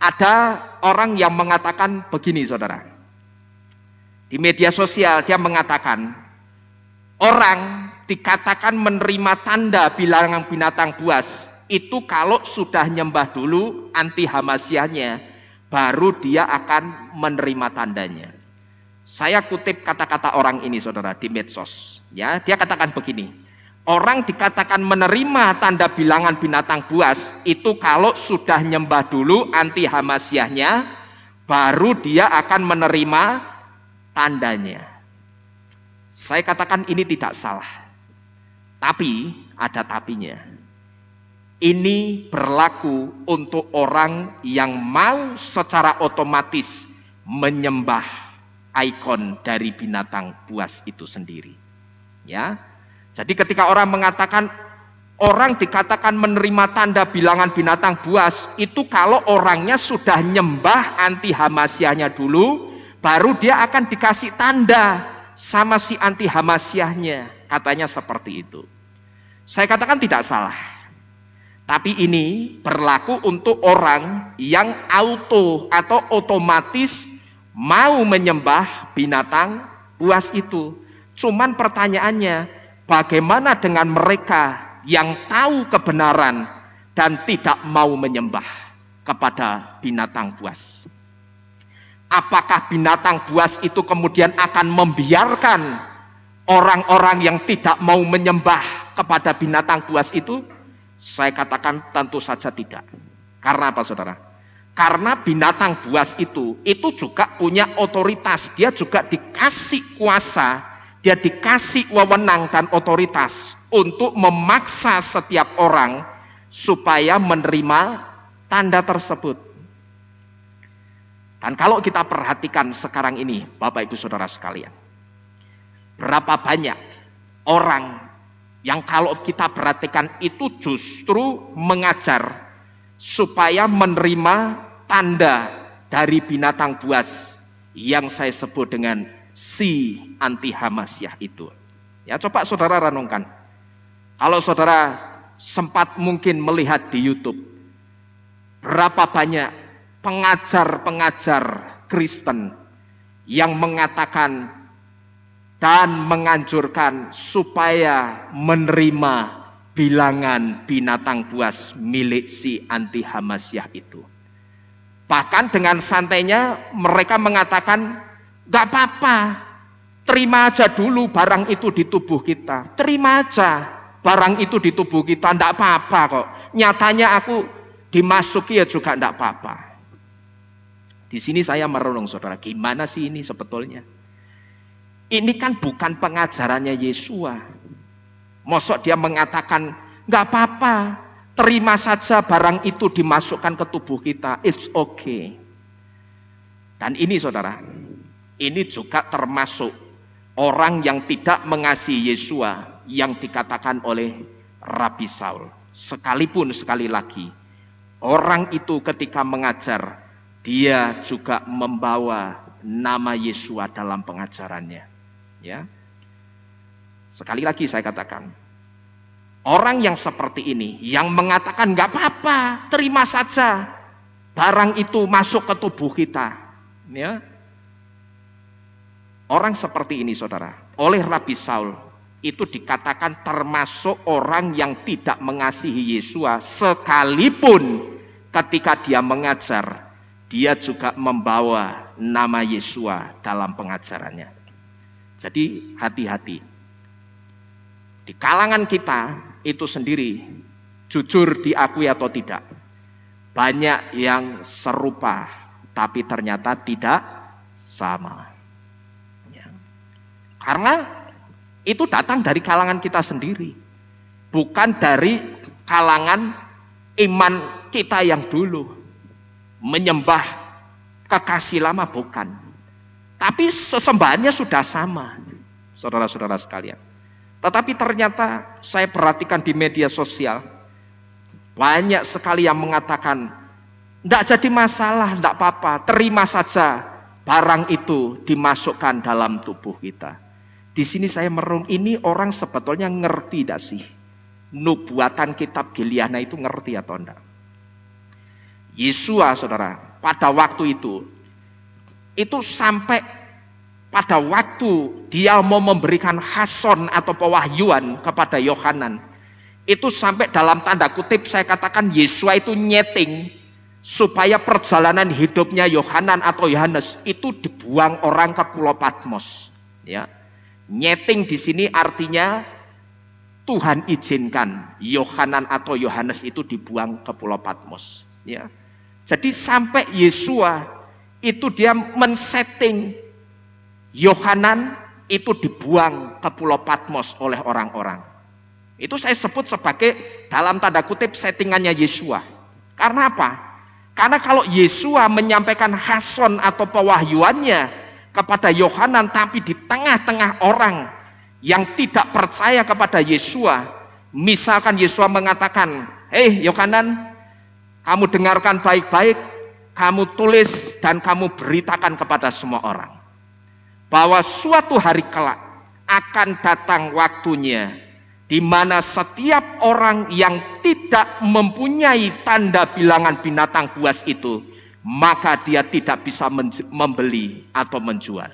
Ada orang yang mengatakan begini, saudara. Di media sosial dia mengatakan, orang dikatakan menerima tanda bilangan binatang buas itu kalau sudah nyembah dulu anti Hamasyahnya, baru dia akan menerima tandanya. Saya kutip kata-kata orang ini, saudara, di medsos. Ya, dia katakan begini, orang dikatakan menerima tanda bilangan binatang buas itu kalau sudah nyembah dulu anti Hamasyahnya, baru dia akan menerima tandanya. Saya katakan ini tidak salah, tapi ada tapinya. Ini berlaku untuk orang yang mau secara otomatis menyembah ikon dari binatang buas itu sendiri. Ya, jadi ketika orang mengatakan orang dikatakan menerima tanda bilangan binatang buas itu kalau orangnya sudah nyembah anti Hamasyahnya dulu, baru dia akan dikasih tanda sama si anti Hamasyahnya, katanya seperti itu. Saya katakan tidak salah, tapi ini berlaku untuk orang yang auto atau otomatis mau menyembah binatang buas itu. Cuman pertanyaannya, bagaimana dengan mereka yang tahu kebenaran dan tidak mau menyembah kepada binatang buas? Apakah binatang buas itu kemudian akan membiarkan orang-orang yang tidak mau menyembah kepada binatang buas itu? Saya katakan tentu saja tidak. Karena apa, saudara? Karena binatang buas itu juga punya otoritas. Dia juga dikasih kuasa, dia dikasih wewenang dan otoritas untuk memaksa setiap orang supaya menerima tanda tersebut. Dan kalau kita perhatikan sekarang ini, Bapak Ibu Saudara sekalian, berapa banyak orang yang kalau kita perhatikan itu justru mengajar supaya menerima tanda dari binatang buas yang saya sebut dengan si anti Hamasyah itu. Ya, coba saudara renungkan. Kalau saudara sempat mungkin melihat di YouTube, berapa banyak pengajar-pengajar Kristen yang mengatakan dan menganjurkan supaya menerima bilangan binatang buas milik si anti Hamasyah itu. Bahkan dengan santainya mereka mengatakan, gak apa-apa, terima aja dulu barang itu di tubuh kita. Terima aja barang itu di tubuh kita, gak apa-apa kok. Nyatanya aku dimasuki ya juga gak apa-apa. Di sini saya merenung, saudara, gimana sih ini sebetulnya? Ini kan bukan pengajarannya Yesua. Mosok dia mengatakan, nggak apa-apa, terima saja barang itu dimasukkan ke tubuh kita, it's okay. Dan ini, saudara, ini juga termasuk orang yang tidak mengasihi Yesua yang dikatakan oleh Rabi Saul. Sekalipun sekali lagi, orang itu ketika mengajar, dia juga membawa nama Yesua dalam pengajarannya. Ya. Sekali lagi saya katakan, orang yang seperti ini, yang mengatakan nggak apa-apa, terima saja barang itu masuk ke tubuh kita. Ya. Orang seperti ini, saudara, oleh Rabi Saul itu dikatakan termasuk orang yang tidak mengasihi Yesua, sekalipun ketika dia mengajar, dia juga membawa nama Yesua dalam pengajarannya. Jadi hati-hati. Di kalangan kita itu sendiri, jujur diakui atau tidak, banyak yang serupa, tapi ternyata tidak sama. Ya. Karena itu datang dari kalangan kita sendiri, bukan dari kalangan iman kita yang dulu. Menyembah kekasih lama bukan, tapi sesembahannya sudah sama, saudara-saudara sekalian. Tetapi ternyata saya perhatikan di media sosial, banyak sekali yang mengatakan, tidak jadi masalah, tidak apa-apa, terima saja barang itu dimasukkan dalam tubuh kita. Di sini saya merenung, ini orang sebetulnya ngerti tidak sih nubuatan kitab Giliana itu, ngerti atau enggak? Yesua, saudara, pada waktu itu sampai pada waktu dia mau memberikan hason atau pewahyuan kepada Yohanan, itu sampai dalam tanda kutip saya katakan Yesua itu nyeting supaya perjalanan hidupnya Yohanan atau Yohanes itu dibuang orang ke Pulau Patmos. Ya, nyeting di sini artinya Tuhan izinkan Yohanan atau Yohanes itu dibuang ke Pulau Patmos. Ya. Jadi sampai Yesua itu dia men-setting Yohanan itu dibuang ke Pulau Patmos oleh orang-orang. Itu saya sebut sebagai dalam tanda kutip settingannya Yesua. Karena apa? Karena kalau Yesua menyampaikan hason atau pewahyuannya kepada Yohanan, tapi di tengah-tengah orang yang tidak percaya kepada Yesua, misalkan Yesua mengatakan, Yohanan, kamu dengarkan baik-baik, kamu tulis dan kamu beritakan kepada semua orang, bahwa suatu hari kelak akan datang waktunya di mana setiap orang yang tidak mempunyai tanda bilangan binatang buas itu, maka dia tidak bisa membeli atau menjual.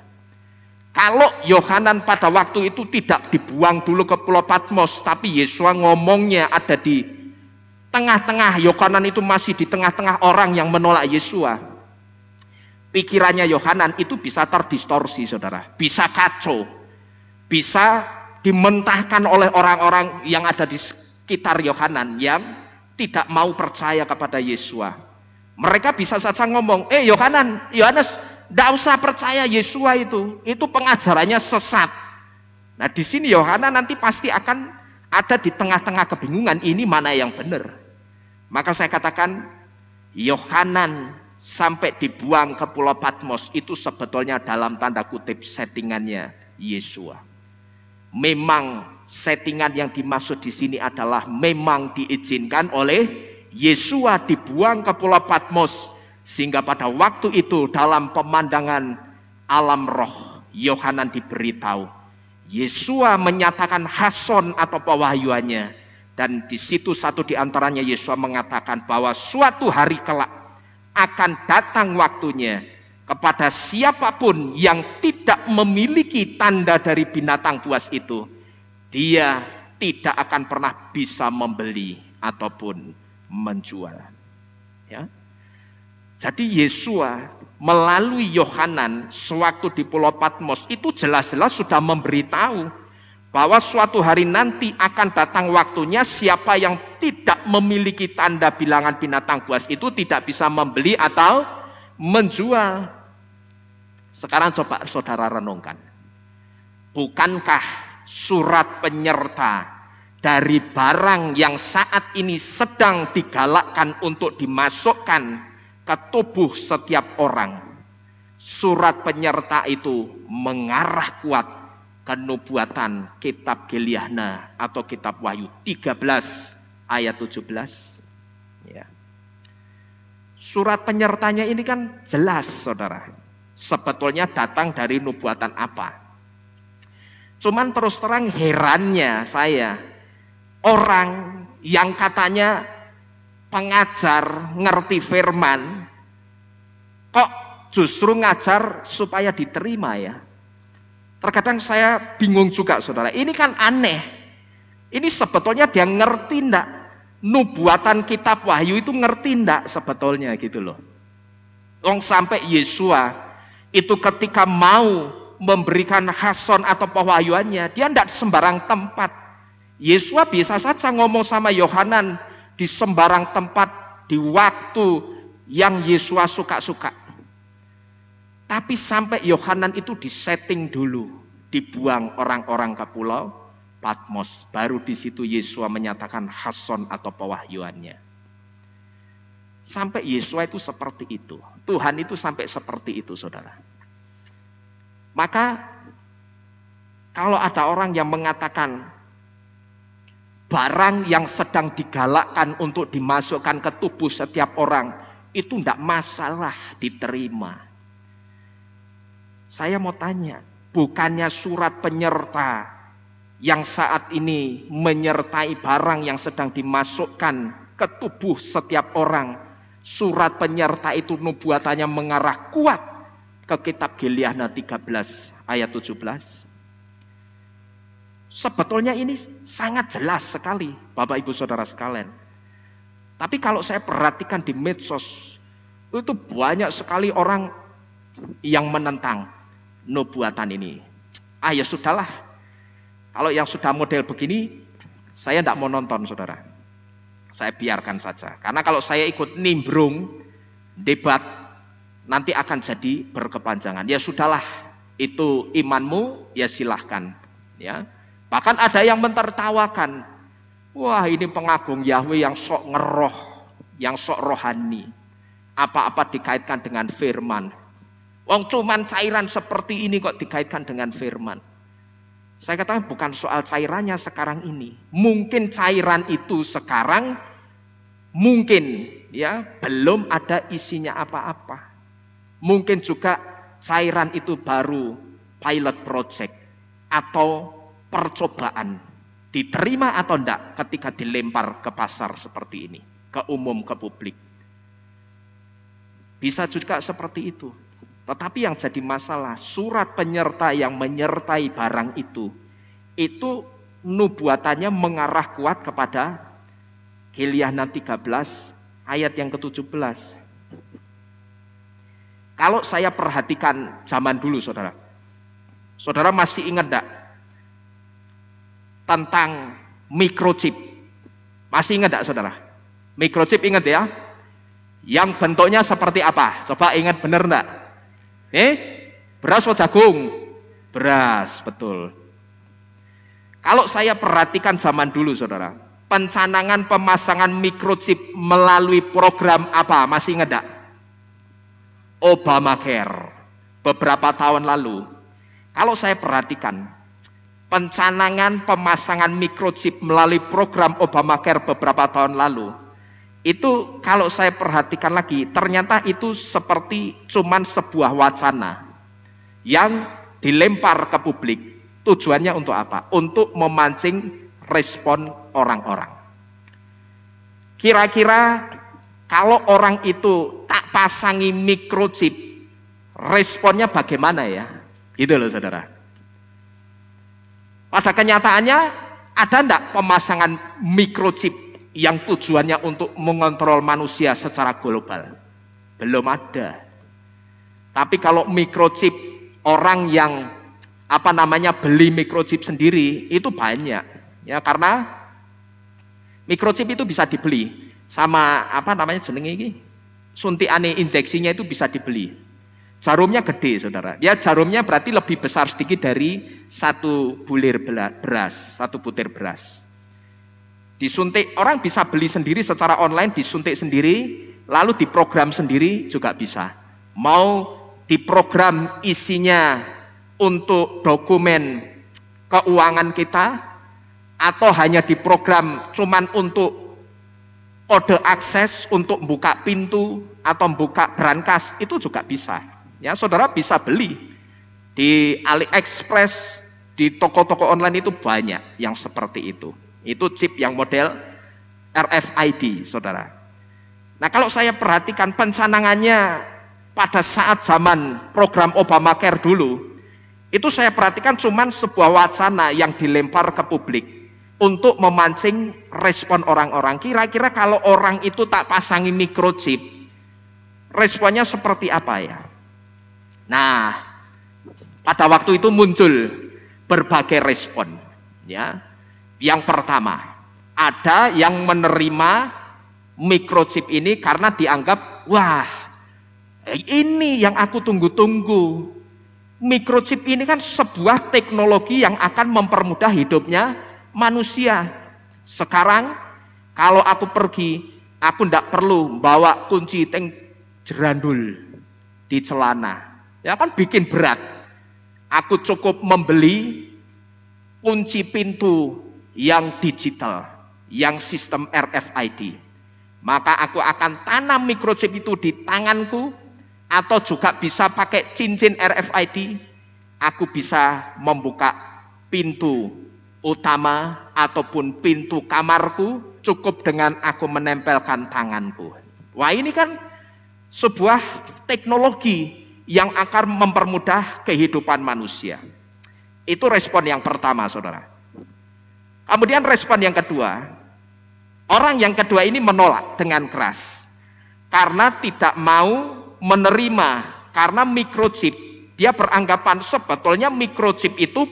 Kalau Yohanan pada waktu itu tidak dibuang dulu ke Pulau Patmos, tapi Yesus ngomongnya ada di tengah-tengah, Yohanan itu masih di tengah-tengah orang yang menolak Yesus. Pikirannya Yohanan itu bisa terdistorsi, saudara, bisa kacau, bisa dimentahkan oleh orang-orang yang ada di sekitar Yohanan yang tidak mau percaya kepada Yesus. Mereka bisa saja ngomong, Yohanes, tidak usah percaya Yesus itu pengajarannya sesat. Nah di sini Yohanan nanti pasti akan ada di tengah-tengah kebingungan, ini mana yang benar. Maka saya katakan Yohanan sampai dibuang ke Pulau Patmos itu sebetulnya dalam tanda kutip settingannya Yesus. Memang settingan yang dimaksud di sini adalah memang diizinkan oleh Yesus dibuang ke Pulau Patmos. Sehingga pada waktu itu dalam pemandangan alam roh, Yohanan diberitahu, Yesus menyatakan hason atau pewahyuannya. Dan di situ satu di antaranya Yesus mengatakan bahwa suatu hari kelak akan datang waktunya kepada siapapun yang tidak memiliki tanda dari binatang buas itu, dia tidak akan pernah bisa membeli ataupun menjual. Ya. Jadi Yesus melalui Yohanan sewaktu di Pulau Patmos itu jelas-jelas sudah memberitahu bahwa suatu hari nanti akan datang waktunya siapa yang tidak memiliki tanda bilangan binatang buas itu tidak bisa membeli atau menjual. Sekarang coba saudara renungkan. Bukankah surat penyerta dari barang yang saat ini sedang digalakkan untuk dimasukkan ke tubuh setiap orang, surat penyerta itu mengarah kuat ke nubuatan kitab Geliahna atau kitab Wahyu 13 ayat 17. Ya. Surat penyertanya ini kan jelas, saudara. Sebetulnya datang dari nubuatan apa? Cuman terus terang herannya saya, orang yang katanya pengajar ngerti firman, kok justru ngajar supaya diterima ya. Terkadang saya bingung juga, saudara. Ini kan aneh. Ini sebetulnya dia ngerti ndak? Nubuatan kitab Wahyu itu ngerti ndak sebetulnya gitu loh. Sampai Yesus itu ketika mau memberikan hason atau pewahyuannya, dia ndak sembarang tempat. Yesus bisa saja ngomong sama Yohanan di sembarang tempat, di waktu yang Yesus suka-suka. Tapi sampai Yohanan itu disetting dulu, dibuang orang-orang ke Pulau Patmos. Baru di situ Yesus menyatakan hason atau pewahyuannya. Sampai Yesus itu seperti itu. Tuhan itu sampai seperti itu, saudara. Maka kalau ada orang yang mengatakan barang yang sedang digalakkan untuk dimasukkan ke tubuh setiap orang itu tidak masalah diterima. Saya mau tanya, bukannya surat penyerta yang saat ini menyertai barang yang sedang dimasukkan ke tubuh setiap orang, surat penyerta itu nubuatannya mengarah kuat ke kitab Geliahna 13 ayat 17. Sebetulnya ini sangat jelas sekali, Bapak Ibu Saudara sekalian. Tapi kalau saya perhatikan di medsos, itu banyak sekali orang yang menentang nubuatan ini. Ya sudahlah, kalau yang sudah model begini, saya tidak mau nonton, saudara. Saya biarkan saja. Karena kalau saya ikut nimbrung, debat, nanti akan jadi berkepanjangan. Ya sudahlah, itu imanmu, ya silahkan. Ya. Bahkan ada yang mentertawakan, wah ini pengagum Yahweh yang sok ngeroh, yang sok rohani. Apa-apa dikaitkan dengan firman. Wong cuman cairan seperti ini kok dikaitkan dengan firman. Saya katakan bukan soal cairannya sekarang ini. Mungkin cairan itu sekarang mungkin ya belum ada isinya apa-apa. Mungkin juga cairan itu baru pilot project atau percobaan, diterima atau enggak ketika dilempar ke pasar seperti ini, ke umum, ke publik. Bisa juga seperti itu. Tetapi yang jadi masalah, surat penyerta yang menyertai barang itu nubuatannya mengarah kuat kepada Giliana 13 ayat yang ke-17. Kalau saya perhatikan zaman dulu saudara, saudara masih ingat enggak tentang microchip? Masih ingat enggak saudara? Microchip ingat ya? Yang bentuknya seperti apa? Coba ingat benar enggak? Beras atau jagung? Beras, betul. Kalau saya perhatikan zaman dulu saudara, pencanangan pemasangan microchip melalui program apa? Masih ingat enggak? Obamacare beberapa tahun lalu. Kalau saya perhatikan pencanangan pemasangan microchip melalui program Obamacare beberapa tahun lalu, itu kalau saya perhatikan lagi ternyata itu seperti cuman sebuah wacana yang dilempar ke publik. Tujuannya untuk apa? Untuk memancing respon orang-orang. Kira-kira kalau orang itu tak pasangi microchip, responnya bagaimana ya? Gitu loh saudara. Pada kenyataannya ada enggak pemasangan microchip yang tujuannya untuk mengontrol manusia secara global? Belum ada. Tapi kalau microchip, orang yang beli microchip sendiri itu banyak. Ya, karena microchip itu bisa dibeli sama jenenge iki? Suntikane injeksinya itu bisa dibeli. Jarumnya gede saudara. Ya jarumnya berarti lebih besar sedikit dari satu butir beras. Disuntik, orang bisa beli sendiri secara online, disuntik sendiri, lalu diprogram sendiri juga bisa. Mau diprogram isinya untuk dokumen keuangan kita, atau hanya diprogram cuman untuk kode akses untuk buka pintu atau buka brankas, itu juga bisa. Ya, saudara bisa beli di AliExpress, di toko-toko online itu banyak yang seperti itu. Itu chip yang model RFID, saudara. Nah, kalau saya perhatikan pencanangannya pada saat zaman program Obamacare dulu, itu saya perhatikan cuman sebuah wacana yang dilempar ke publik untuk memancing respon orang-orang. Kira-kira kalau orang itu tak pasangi microchip, responnya seperti apa ya? Nah, pada waktu itu muncul berbagai respon. Ya, yang pertama, ada yang menerima microchip ini karena dianggap, wah, ini yang aku tunggu-tunggu. Microchip ini kan sebuah teknologi yang akan mempermudah hidupnya manusia. Sekarang kalau aku pergi, aku tidak perlu bawa kunci jerandul di celana. Ya kan bikin berat. Aku cukup membeli kunci pintu yang digital, yang sistem RFID. Maka aku akan tanam microchip itu di tanganku, atau juga bisa pakai cincin RFID. Aku bisa membuka pintu utama ataupun pintu kamarku cukup dengan aku menempelkan tanganku. Wah, ini kan sebuah teknologi yang akan mempermudah kehidupan manusia. Itu respon yang pertama, saudara. Kemudian respon yang kedua, orang yang kedua ini menolak dengan keras karena tidak mau menerima, karena microchip, dia beranggapan sebetulnya microchip itu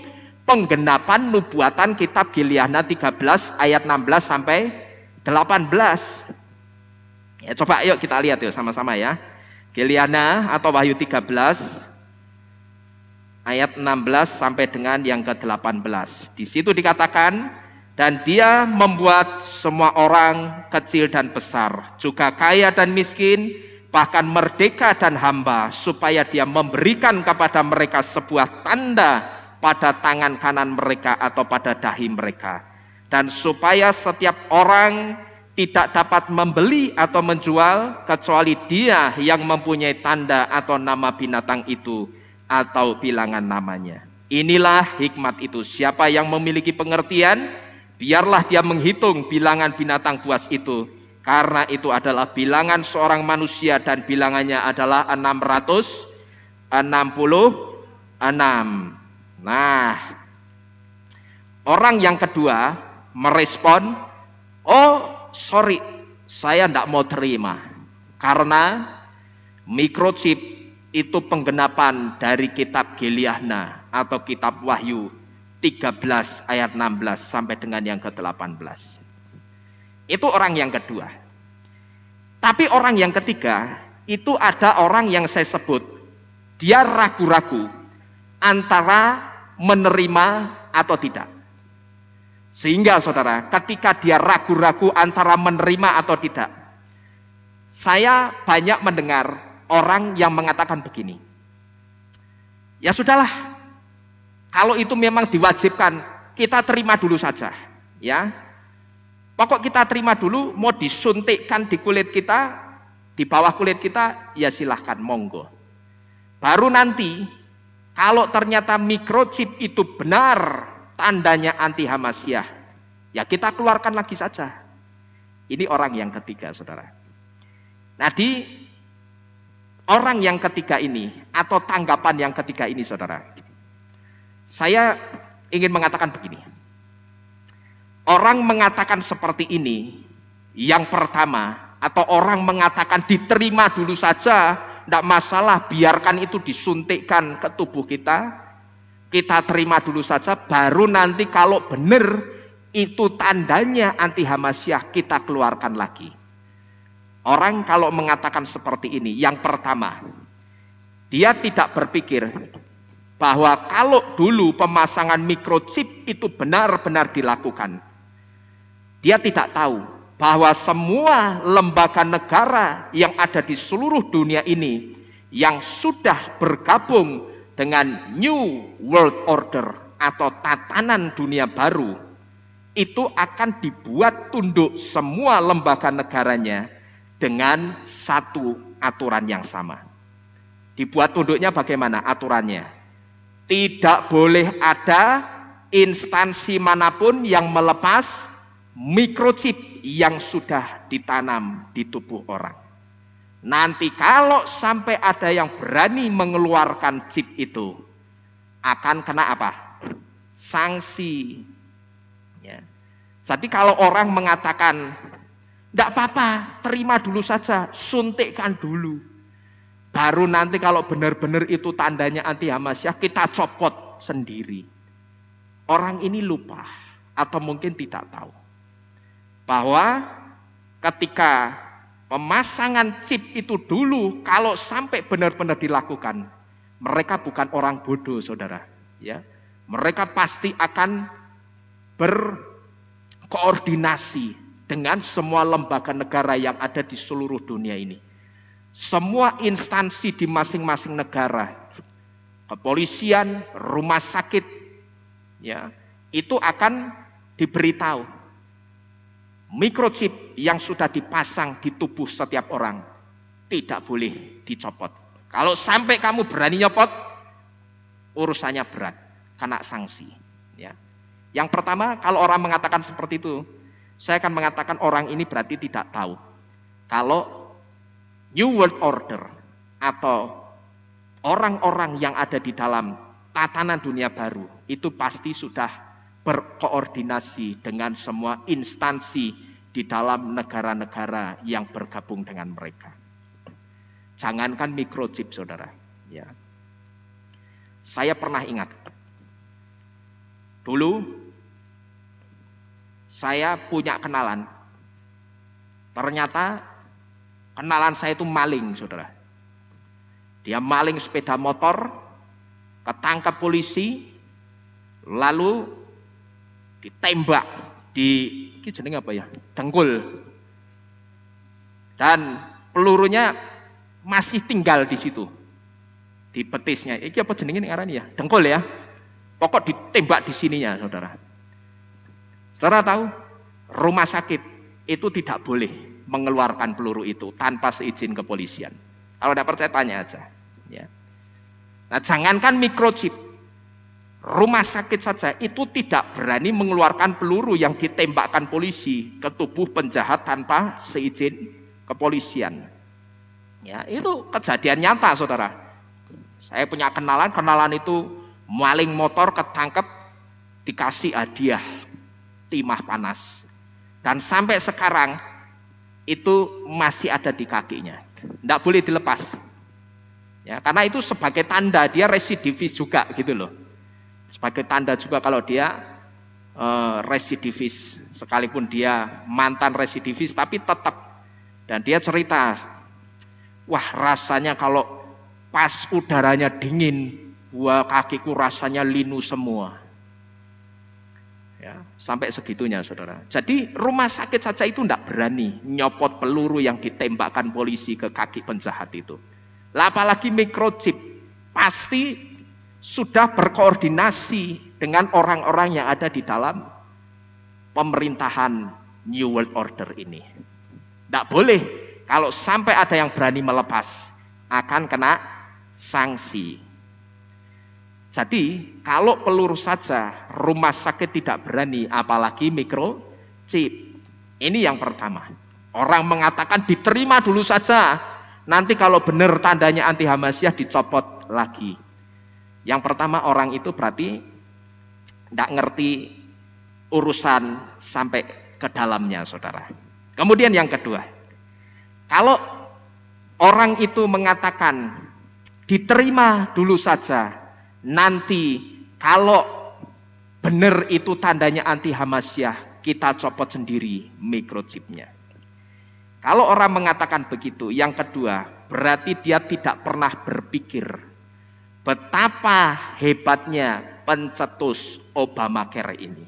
penggenapan nubuatan kitab Giliana 13 ayat 16 sampai 18. Ya, coba yuk kita lihat yuk sama-sama ya. Giliana atau Wahyu 13 ayat 16 sampai dengan yang ke-18. Di situ dikatakan, dan dia membuat semua orang kecil dan besar, juga kaya dan miskin, bahkan merdeka dan hamba, supaya dia memberikan kepada mereka sebuah tanda pada tangan kanan mereka atau pada dahi mereka, dan supaya setiap orang tidak dapat membeli atau menjual kecuali dia yang mempunyai tanda atau nama binatang itu atau bilangan namanya. Inilah hikmat itu. Siapa yang memiliki pengertian, biarlah dia menghitung bilangan binatang buas itu, karena itu adalah bilangan seorang manusia dan bilangannya adalah 613 Nah, orang yang kedua merespon, oh sorry, saya tidak mau terima. Karena mikrochip itu penggenapan dari kitab Geliahna atau kitab Wahyu 13 ayat 16 sampai dengan yang ke-18. Itu orang yang kedua. Tapi orang yang ketiga, itu ada orang yang saya sebut, dia ragu-ragu antara menerima atau tidak. Sehingga saudara, ketika dia ragu-ragu antara menerima atau tidak, saya banyak mendengar orang yang mengatakan begini, ya sudahlah, kalau itu memang diwajibkan, kita terima dulu saja, ya. Pokok kita terima dulu, mau disuntikkan di kulit kita, di bawah kulit kita, ya silahkan, monggo. Baru nanti, kalau ternyata mikrochip itu benar, tandanya anti Hamasyah, ya kita keluarkan lagi saja. Ini orang yang ketiga, saudara. Nah, di orang yang ketiga ini, atau tanggapan yang ketiga ini, saudara, saya ingin mengatakan begini. Orang mengatakan seperti ini, yang pertama, atau orang mengatakan diterima dulu saja, tidak masalah, biarkan itu disuntikkan ke tubuh kita, kita terima dulu saja, baru nanti kalau benar itu tandanya anti Hamasyah, kita keluarkan lagi. Orang kalau mengatakan seperti ini, yang pertama, dia tidak berpikir bahwa kalau dulu pemasangan mikrochip itu benar-benar dilakukan, dia tidak tahu bahwa semua lembaga negara yang ada di seluruh dunia ini yang sudah bergabung dengan New World Order atau tatanan dunia baru, itu akan dibuat tunduk semua lembaga negaranya dengan satu aturan yang sama. Dibuat tunduknya bagaimana aturannya? Tidak boleh ada instansi manapun yang melepas mikrochip yang sudah ditanam di tubuh orang. Nanti kalau sampai ada yang berani mengeluarkan chip itu, akan kena apa? Sanksi. Ya. Jadi kalau orang mengatakan, tidak apa-apa, terima dulu saja, suntikkan dulu. Baru nanti kalau benar-benar itu tandanya anti Hamasyah, kita copot sendiri. Orang ini lupa atau mungkin tidak tahu bahwa ketika pemasangan chip itu dulu, kalau sampai benar-benar dilakukan, mereka bukan orang bodoh, saudara. Ya, mereka pasti akan berkoordinasi dengan semua lembaga negara yang ada di seluruh dunia ini. Semua instansi di masing-masing negara, kepolisian, rumah sakit, ya, itu akan diberitahu. Mikrochip yang sudah dipasang di tubuh setiap orang tidak boleh dicopot. Kalau sampai kamu berani nyopot, urusannya berat, kena sanksi. Ya. Yang pertama, kalau orang mengatakan seperti itu, saya akan mengatakan orang ini berarti tidak tahu kalau New World Order atau orang-orang yang ada di dalam tatanan dunia baru itu pasti sudah berkoordinasi dengan semua instansi di dalam negara-negara yang bergabung dengan mereka. Jangankan mikrochip, saudara. Ya. Saya pernah ingat, dulu saya punya kenalan. Ternyata kenalan saya itu maling, saudara. Dia maling sepeda motor, ketangkap polisi, lalu ditembak di jenenge apa ya? Dengkul. Dan pelurunya masih tinggal di situ. Di betisnya. Iki apa jenenge ngarani ya? Dengkul ya. Pokok ditembak di sininya, saudara. Saudara tahu, rumah sakit itu tidak boleh mengeluarkan peluru itu tanpa seizin kepolisian. Kalau tidak percaya tanya aja. Ya. Nah, jangankan mikrochip, rumah sakit saja itu tidak berani mengeluarkan peluru yang ditembakkan polisi ke tubuh penjahat tanpa seizin kepolisian. Ya, itu kejadian nyata, saudara. Saya punya kenalan itu maling motor ketangkep, dikasih hadiah timah panas. Dan sampai sekarang itu masih ada di kakinya. Tidak boleh dilepas. Ya, karena itu sebagai tanda dia residivis juga gitu loh. Sebagai tanda juga kalau dia residivis, sekalipun dia mantan residivis tapi tetap. Dan dia cerita, wah rasanya kalau pas udaranya dingin, buah kakiku rasanya linu semua. Ya, sampai segitunya saudara. Jadi rumah sakit saja itu tidak berani nyopot peluru yang ditembakkan polisi ke kaki penjahat itu. Lah apalagi microchip, pasti sudah berkoordinasi dengan orang-orang yang ada di dalam pemerintahan New World Order ini. Tidak boleh kalau sampai ada yang berani melepas, akan kena sanksi. Jadi kalau peluru saja rumah sakit tidak berani, apalagi microchip. Ini yang pertama. Orang mengatakan diterima dulu saja, nanti kalau benar tandanya anti Hamasyah dicopot lagi. Yang pertama orang itu berarti tidak ngerti urusan sampai ke dalamnya saudara. Kemudian yang kedua, kalau orang itu mengatakan diterima dulu saja, nanti kalau benar itu tandanya anti Hamasyah, kita copot sendiri microchipnya. Kalau orang mengatakan begitu, yang kedua berarti dia tidak pernah berpikir betapa hebatnya pencetus Obamacare ini,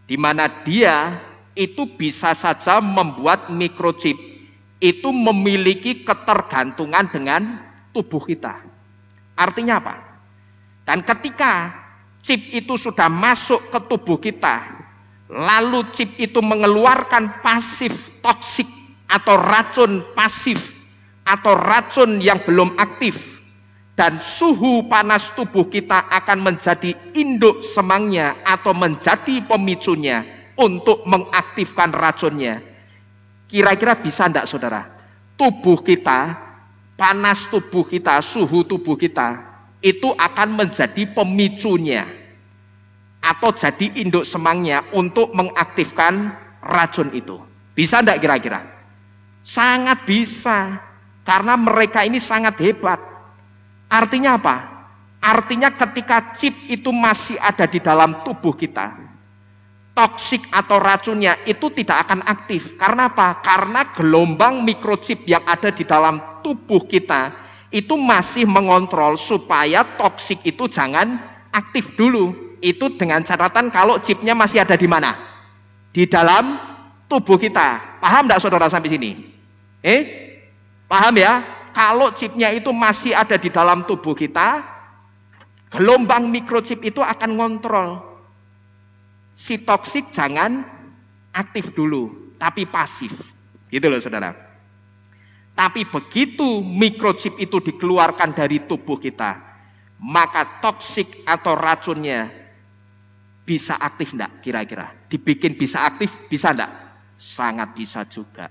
di mana dia itu bisa saja membuat microchip itu memiliki ketergantungan dengan tubuh kita. Artinya apa? Dan ketika chip itu sudah masuk ke tubuh kita, lalu chip itu mengeluarkan pasif toksik atau racun pasif atau racun yang belum aktif, dan suhu panas tubuh kita akan menjadi induk semangnya atau menjadi pemicunya untuk mengaktifkan racunnya. Kira-kira bisa enggak saudara? Tubuh kita, panas tubuh kita, suhu tubuh kita itu akan menjadi pemicunya atau jadi induk semangnya untuk mengaktifkan racun itu. Bisa enggak kira-kira? Sangat bisa, karena mereka ini sangat hebat. Artinya apa? Artinya ketika chip itu masih ada di dalam tubuh kita, toksik atau racunnya itu tidak akan aktif. Karena apa? Karena gelombang microchip yang ada di dalam tubuh kita itu masih mengontrol supaya toksik itu jangan aktif dulu. Itu dengan catatan kalau chipnya masih ada di mana? Di dalam tubuh kita. Paham enggak saudara sampai sini? Paham ya? Kalau chipnya itu masih ada di dalam tubuh kita, gelombang microchip itu akan ngontrol. Si toksik jangan aktif dulu, tapi pasif. Gitu loh saudara. Tapi begitu microchip itu dikeluarkan dari tubuh kita, maka toksik atau racunnya bisa aktif enggak kira-kira? Dibikin bisa aktif, bisa enggak? Sangat bisa juga.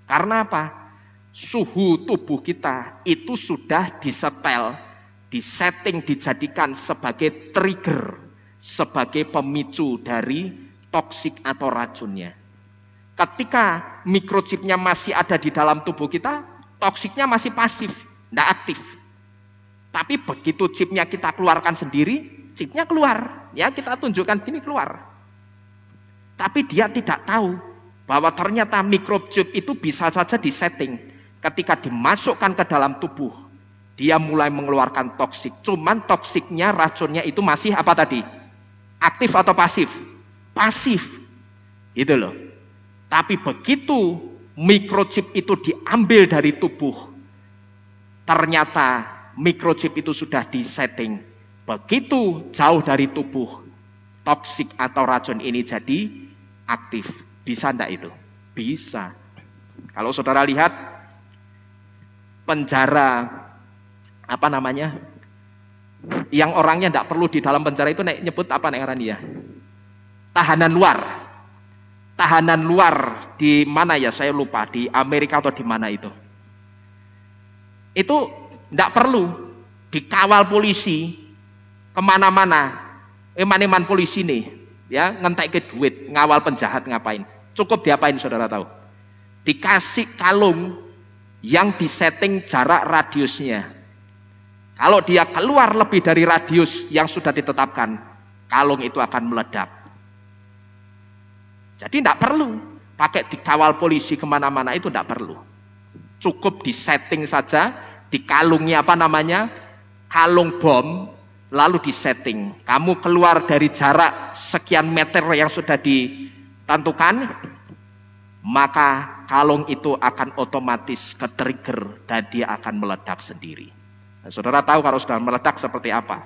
Karena apa? Suhu tubuh kita itu sudah disetel, disetting, dijadikan sebagai trigger, sebagai pemicu dari toksik atau racunnya. Ketika microchipnya masih ada di dalam tubuh kita, toksiknya masih pasif, tidak aktif. Tapi begitu chipnya kita keluarkan sendiri, chipnya keluar. Ya kita tunjukkan gini keluar. Tapi dia tidak tahu bahwa ternyata microchip itu bisa saja disetting. Ketika dimasukkan ke dalam tubuh, dia mulai mengeluarkan toksik. Cuman toksiknya, racunnya itu masih apa tadi? Aktif atau pasif? Pasif. Gitu loh. Tapi begitu microchip itu diambil dari tubuh, ternyata microchip itu sudah disetting. Begitu jauh dari tubuh, toksik atau racun ini jadi aktif. Bisa enggak itu? Bisa. Kalau saudara lihat penjara apa namanya? Yang orangnya enggak perlu di dalam penjara itu nyebut apa nek ngarani ya? Tahanan luar. Tahanan luar di mana ya saya lupa, di Amerika atau di mana itu. Itu enggak perlu dikawal polisi kemana-mana, eman-eman polisi nih, ya ngentek ke duit, ngawal penjahat ngapain? Cukup diapain saudara tahu? Dikasih kalung yang disetting jarak radiusnya. Kalau dia keluar lebih dari radius yang sudah ditetapkan, kalung itu akan meledak. Jadi tidak perlu pakai dikawal polisi kemana-mana, itu tidak perlu. Cukup disetting saja, dikalungi apa namanya, kalung bom, lalu disetting. Kamu keluar dari jarak sekian meter yang sudah ditentukan, maka kalung itu akan otomatis ke-trigger dan dia akan meledak sendiri. Nah, saudara tahu kalau sudah meledak seperti apa?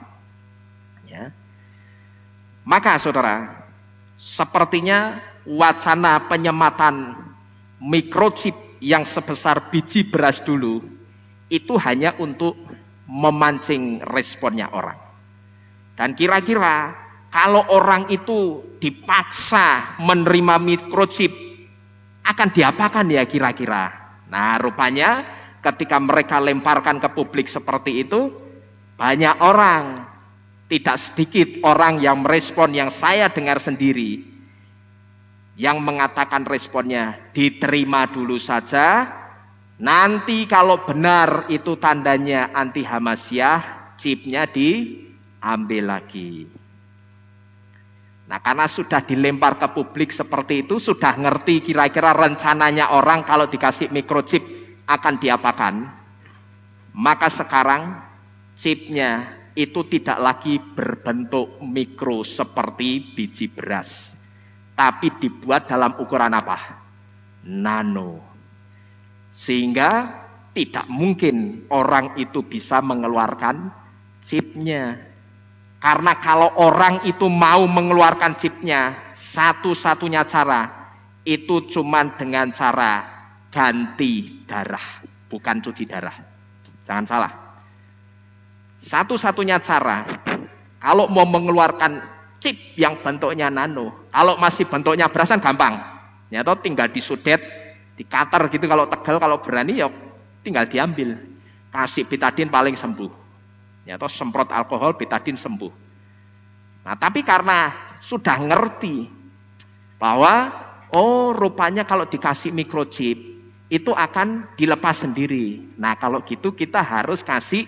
Ya. Maka saudara, sepertinya wacana penyematan microchip yang sebesar biji beras dulu itu hanya untuk memancing responnya orang. Dan kira-kira kalau orang itu dipaksa menerima microchip, akan diapakan ya kira-kira? Nah, rupanya ketika mereka lemparkan ke publik seperti itu, banyak orang, tidak sedikit orang yang merespon, yang saya dengar sendiri, yang mengatakan responnya diterima dulu saja, nanti kalau benar itu tandanya anti Hamasyah, chipnya diambil lagi. Nah, karena sudah dilempar ke publik seperti itu, sudah ngerti kira-kira rencananya orang kalau dikasih microchip akan diapakan, maka sekarang chipnya itu tidak lagi berbentuk mikro seperti biji beras, tapi dibuat dalam ukuran apa? Nano. Sehingga tidak mungkin orang itu bisa mengeluarkan chipnya. Karena kalau orang itu mau mengeluarkan chipnya, satu-satunya cara itu cuman dengan cara ganti darah, bukan cuci darah. Jangan salah. Satu-satunya cara kalau mau mengeluarkan chip yang bentuknya nano, kalau masih bentuknya berasan gampang. Ya toh tinggal disudet, dikater gitu, kalau tegel, kalau berani ya tinggal diambil. Kasih betadin paling sembuh. Ya toh semprot alkohol, betadin sembuh. Nah, tapi karena sudah ngerti bahwa oh rupanya kalau dikasih microchip itu akan dilepas sendiri. Nah, kalau gitu kita harus kasih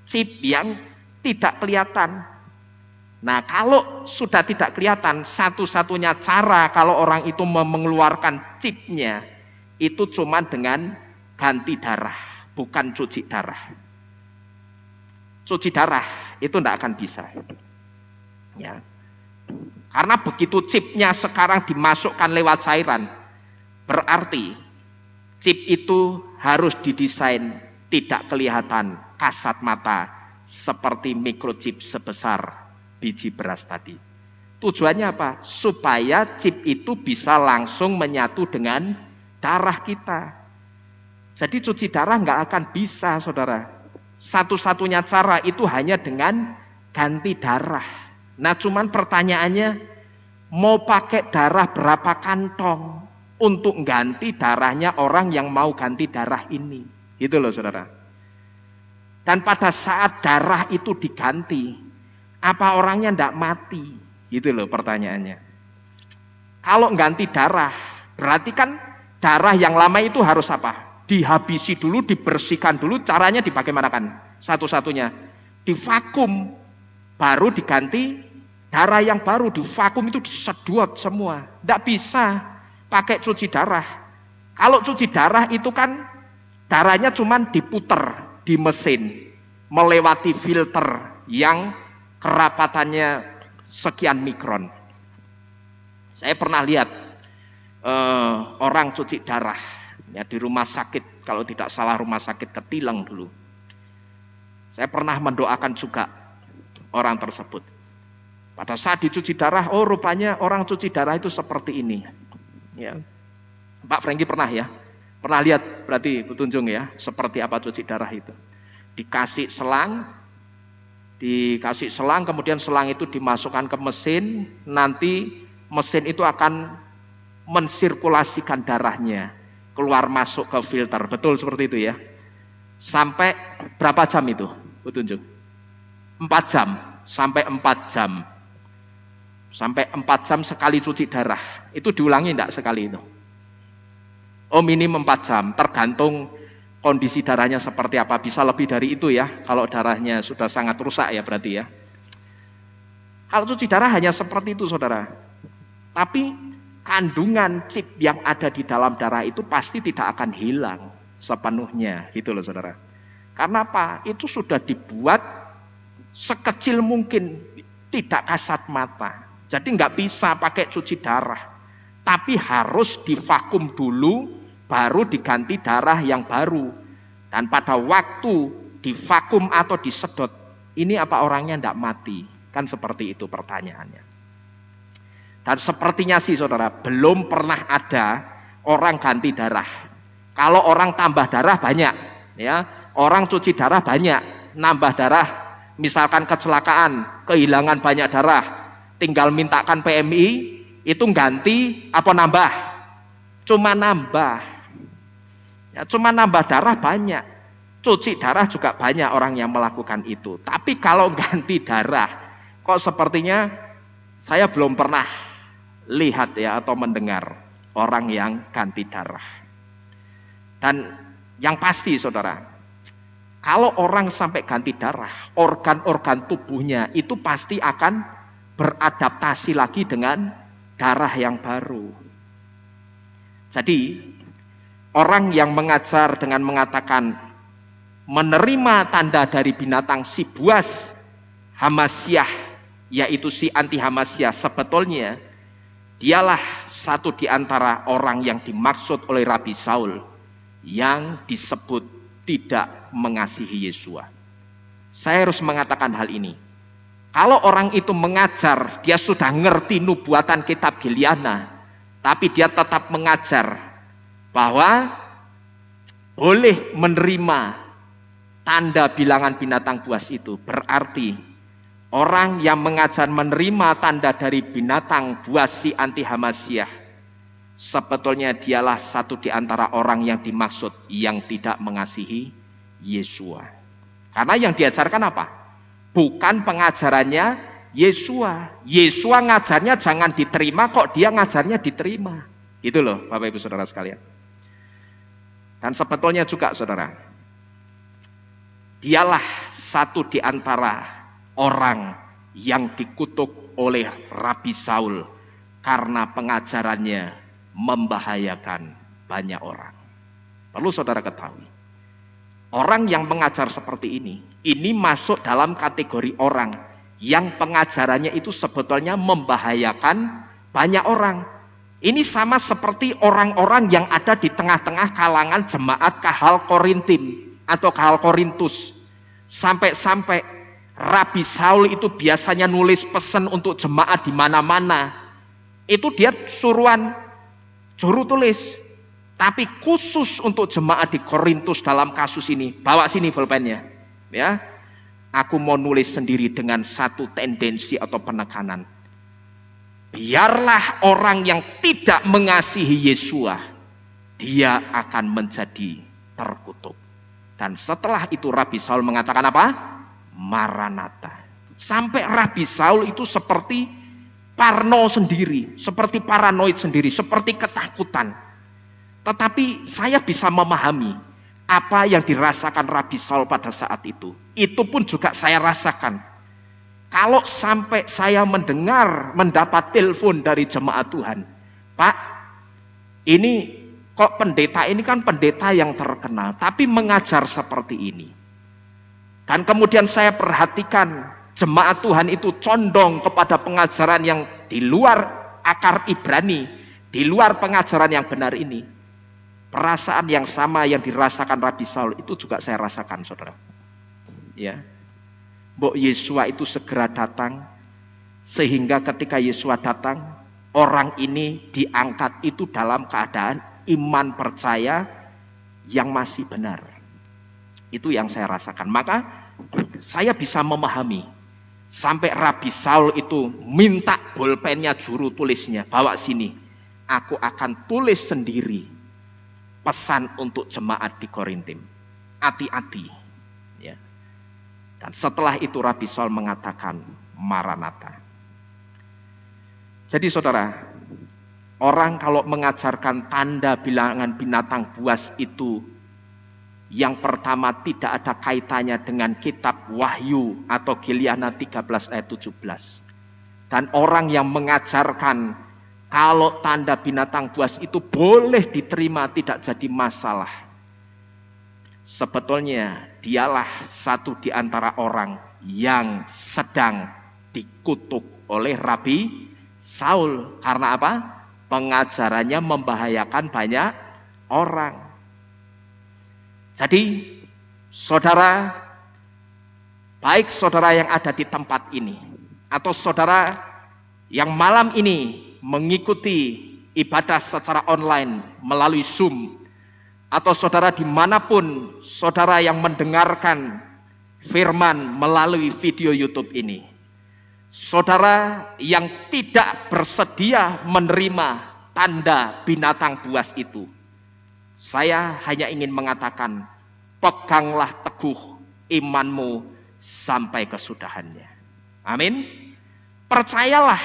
chip yang tidak kelihatan. Nah, kalau sudah tidak kelihatan, satu-satunya cara kalau orang itu mengeluarkan chipnya itu cuma dengan ganti darah, bukan cuci darah. Cuci darah itu tidak akan bisa. Ya. Karena begitu chipnya sekarang dimasukkan lewat cairan, berarti chip itu harus didesain tidak kelihatan kasat mata seperti microchip sebesar biji beras tadi. Tujuannya apa? Supaya chip itu bisa langsung menyatu dengan darah kita. Jadi cuci darah nggak akan bisa, saudara. Satu-satunya cara itu hanya dengan ganti darah. Nah, cuman pertanyaannya, mau pakai darah berapa kantong untuk ganti darahnya orang yang mau ganti darah ini? Gitu loh, saudara. Dan pada saat darah itu diganti, apa orangnya ndak mati? Gitu loh pertanyaannya. Kalau ganti darah, berarti kan darah yang lama itu harus apa? Dihabisi dulu, dibersihkan dulu. Caranya dibagaimanakan? Satu-satunya divakum, baru diganti darah yang baru. Divakum itu disedot semua. Tidak bisa pakai cuci darah. Kalau cuci darah itu kan darahnya cuman diputer di mesin melewati filter yang kerapatannya sekian mikron. Saya pernah lihat orang cuci darah ya di rumah sakit, kalau tidak salah rumah sakit Ketilang dulu. Saya pernah mendoakan juga orang tersebut. Pada saat dicuci darah, oh rupanya orang cuci darah itu seperti ini. Ya. Pak Franky pernah ya? Pernah lihat berarti petunjuk ya, seperti apa cuci darah itu. Dikasih selang, kemudian selang itu dimasukkan ke mesin, nanti mesin itu akan mensirkulasikan darahnya keluar masuk ke filter. Betul seperti itu ya. Sampai berapa jam itu petunjuk? 4 jam, sampai 4 jam. Sampai 4 jam sekali cuci darah. Itu diulangi enggak sekali itu? Oh, minimum 4 jam, tergantung kondisi darahnya seperti apa. Bisa lebih dari itu ya, kalau darahnya sudah sangat rusak ya berarti ya. Kalau cuci darah hanya seperti itu saudara. Tapi kandungan chip yang ada di dalam darah itu pasti tidak akan hilang sepenuhnya gitu loh saudara. Karena apa? Itu sudah dibuat sekecil mungkin, tidak kasat mata. Jadi nggak bisa pakai cuci darah. Tapi harus divakum dulu, baru diganti darah yang baru. Dan pada waktu divakum atau disedot, ini apa orangnya tidak mati? Kan seperti itu pertanyaannya. Dan sepertinya sih saudara, belum pernah ada orang ganti darah. Kalau orang tambah darah banyak, ya, orang cuci darah banyak, nambah darah, misalkan kecelakaan, kehilangan banyak darah, tinggal mintakan PMI, itu ganti apa nambah? Cuma nambah. Ya, cuma nambah darah banyak. Cuci darah juga banyak orang yang melakukan itu. Tapi kalau ganti darah, kok sepertinya saya belum pernah lihat ya atau mendengar orang yang ganti darah. Dan yang pasti saudara, kalau orang sampai ganti darah, organ-organ tubuhnya itu pasti akan beradaptasi lagi dengan darah yang baru. Jadi orang yang mengajar dengan mengatakan menerima tanda dari binatang si buas Hamasyah, yaitu si anti Hamasyah, sebetulnya dialah satu di antara orang yang dimaksud oleh Rabi Saul yang disebut tidak mengasihi Yesua. Saya harus mengatakan hal ini. Kalau orang itu mengajar, dia sudah ngerti nubuatan kitab Giliana, tapi dia tetap mengajar bahwa boleh menerima tanda bilangan binatang buas itu. Berarti orang yang mengajar menerima tanda dari binatang buas si anti Hamasyah, sebetulnya dialah satu di antara orang yang dimaksud yang tidak mengasihi Yesua. Karena yang diajarkan apa? Bukan pengajarannya Yesua. Yesua ngajarnya jangan diterima, kok dia ngajarnya diterima. Gitu loh Bapak Ibu Saudara sekalian. Dan sebetulnya juga saudara, dialah satu di antara orang yang dikutuk oleh Rabi Saul karena pengajarannya membahayakan banyak orang. Perlu saudara ketahui, orang yang mengajar seperti ini masuk dalam kategori orang yang pengajarannya itu sebetulnya membahayakan banyak orang. Ini sama seperti orang-orang yang ada di tengah-tengah kalangan jemaat Kahal Korintim atau Kahal Korintus. Sampai-sampai Rabi Saul itu biasanya nulis pesan untuk jemaat di mana-mana. Itu dia suruhan juru tulis. Tapi khusus untuk jemaat di Korintus dalam kasus ini, bawa sini pulpennya. Ya, aku mau nulis sendiri dengan satu tendensi atau penekanan. Biarlah orang yang tidak mengasihi Yesua, dia akan menjadi terkutuk. Dan setelah itu Rabi Saul mengatakan apa? Maranatha. Sampai Rabi Saul itu seperti parno sendiri, seperti paranoid sendiri, seperti ketakutan. Tetapi saya bisa memahami apa yang dirasakan Rabi Saul pada saat itu. Itu pun juga saya rasakan. Kalau sampai saya mendapat telepon dari jemaat Tuhan, Pak, ini kok pendeta ini kan pendeta yang terkenal, tapi mengajar seperti ini. Dan kemudian saya perhatikan jemaat Tuhan itu condong kepada pengajaran yang di luar akar Ibrani, di luar pengajaran yang benar ini. Perasaan yang sama yang dirasakan Rabi Saul itu juga saya rasakan, saudara. Ya, Mbok Yesua itu segera datang, sehingga ketika Yesua datang, orang ini diangkat itu dalam keadaan iman percaya yang masih benar. Itu yang saya rasakan. Maka saya bisa memahami sampai Rabi Saul itu minta bolpennya juru tulisnya, bawa sini, aku akan tulis sendiri pesan untuk jemaat di Korintim. Hati-hati, ya. Dan setelah itu Rabi Saul mengatakan Maranatha. Jadi saudara, orang kalau mengajarkan tanda bilangan binatang buas itu, yang pertama tidak ada kaitannya dengan kitab Wahyu atau Gileana 13 ayat 17. Dan orang yang mengajarkan kalau tanda binatang buas itu boleh diterima, tidak jadi masalah, sebetulnya dialah satu di antara orang yang sedang dikutuk oleh Rabi Saul. Karena apa? Pengajarannya membahayakan banyak orang. Jadi saudara, baik saudara yang ada di tempat ini, atau saudara yang malam ini mengikuti ibadah secara online melalui Zoom, atau saudara dimanapun saudara yang mendengarkan firman melalui video YouTube ini, saudara yang tidak bersedia menerima tanda binatang buas itu, saya hanya ingin mengatakan, peganglah teguh imanmu sampai kesudahannya. Amin. Percayalah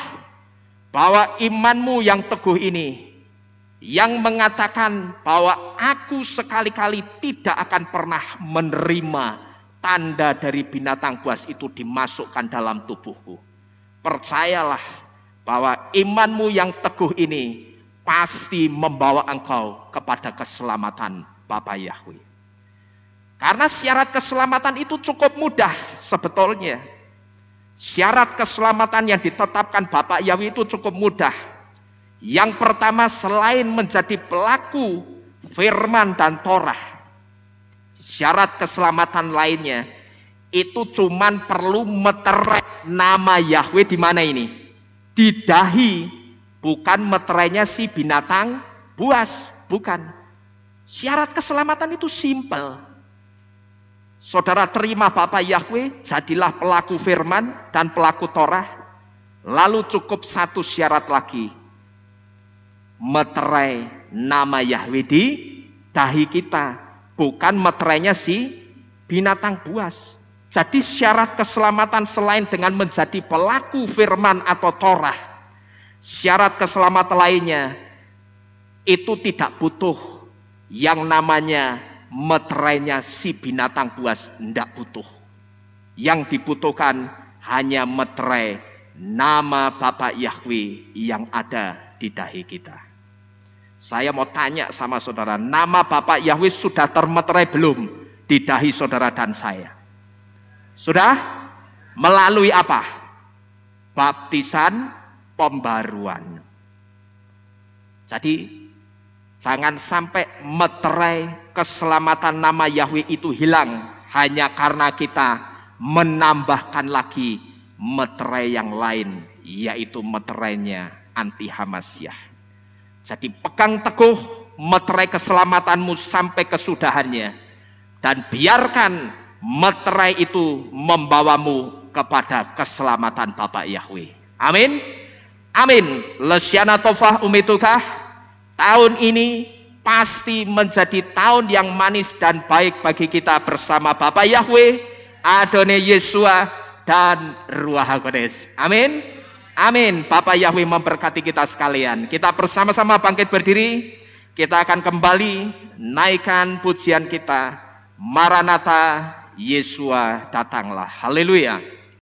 bahwa imanmu yang teguh ini, yang mengatakan bahwa aku sekali-kali tidak akan pernah menerima tanda dari binatang buas itu dimasukkan dalam tubuhku. Percayalah bahwa imanmu yang teguh ini pasti membawa engkau kepada keselamatan Bapa Yahweh. Karena syarat keselamatan itu cukup mudah sebetulnya. Syarat keselamatan yang ditetapkan Bapa Yahweh itu cukup mudah. Yang pertama, selain menjadi pelaku firman dan Torah, syarat keselamatan lainnya itu cuman perlu meterai nama Yahweh di mana ini? Di dahi, bukan meterainya si binatang buas, bukan. Syarat keselamatan itu simpel. Saudara terima Bapa Yahweh, jadilah pelaku firman dan pelaku Torah. Lalu cukup satu syarat lagi, meterai nama Yahweh di dahi kita, bukan meterainya si binatang buas. Jadi syarat keselamatan selain dengan menjadi pelaku firman atau Torah, syarat keselamatan lainnya itu tidak butuh yang namanya meterainya si binatang buas, tidak butuh. Yang dibutuhkan hanya meterai nama Bapa Yahweh yang ada di dahi kita. Saya mau tanya sama saudara, nama Bapa Yahweh sudah termeterai belum di dahi saudara dan saya? Sudah? Melalui apa? Baptisan pembaruan. Jadi jangan sampai meterai keselamatan nama Yahweh itu hilang hanya karena kita menambahkan lagi meterai yang lain, yaitu meterainya anti Hamasyah. Jadi pegang teguh meterai keselamatanmu sampai kesudahannya, dan biarkan meterai itu membawamu kepada keselamatan Bapa Yahweh. Amin. Amin. Lesyana Tovah Umitukah. Tahun ini pasti menjadi tahun yang manis dan baik bagi kita bersama Bapa Yahweh, Adonai Yeshua, dan Ruach HaKodes. Amin. Amin. Bapa Yahweh memberkati kita sekalian. Kita bersama-sama bangkit berdiri. Kita akan kembali naikkan pujian kita. Maranatha, Yeshua datanglah. Haleluya.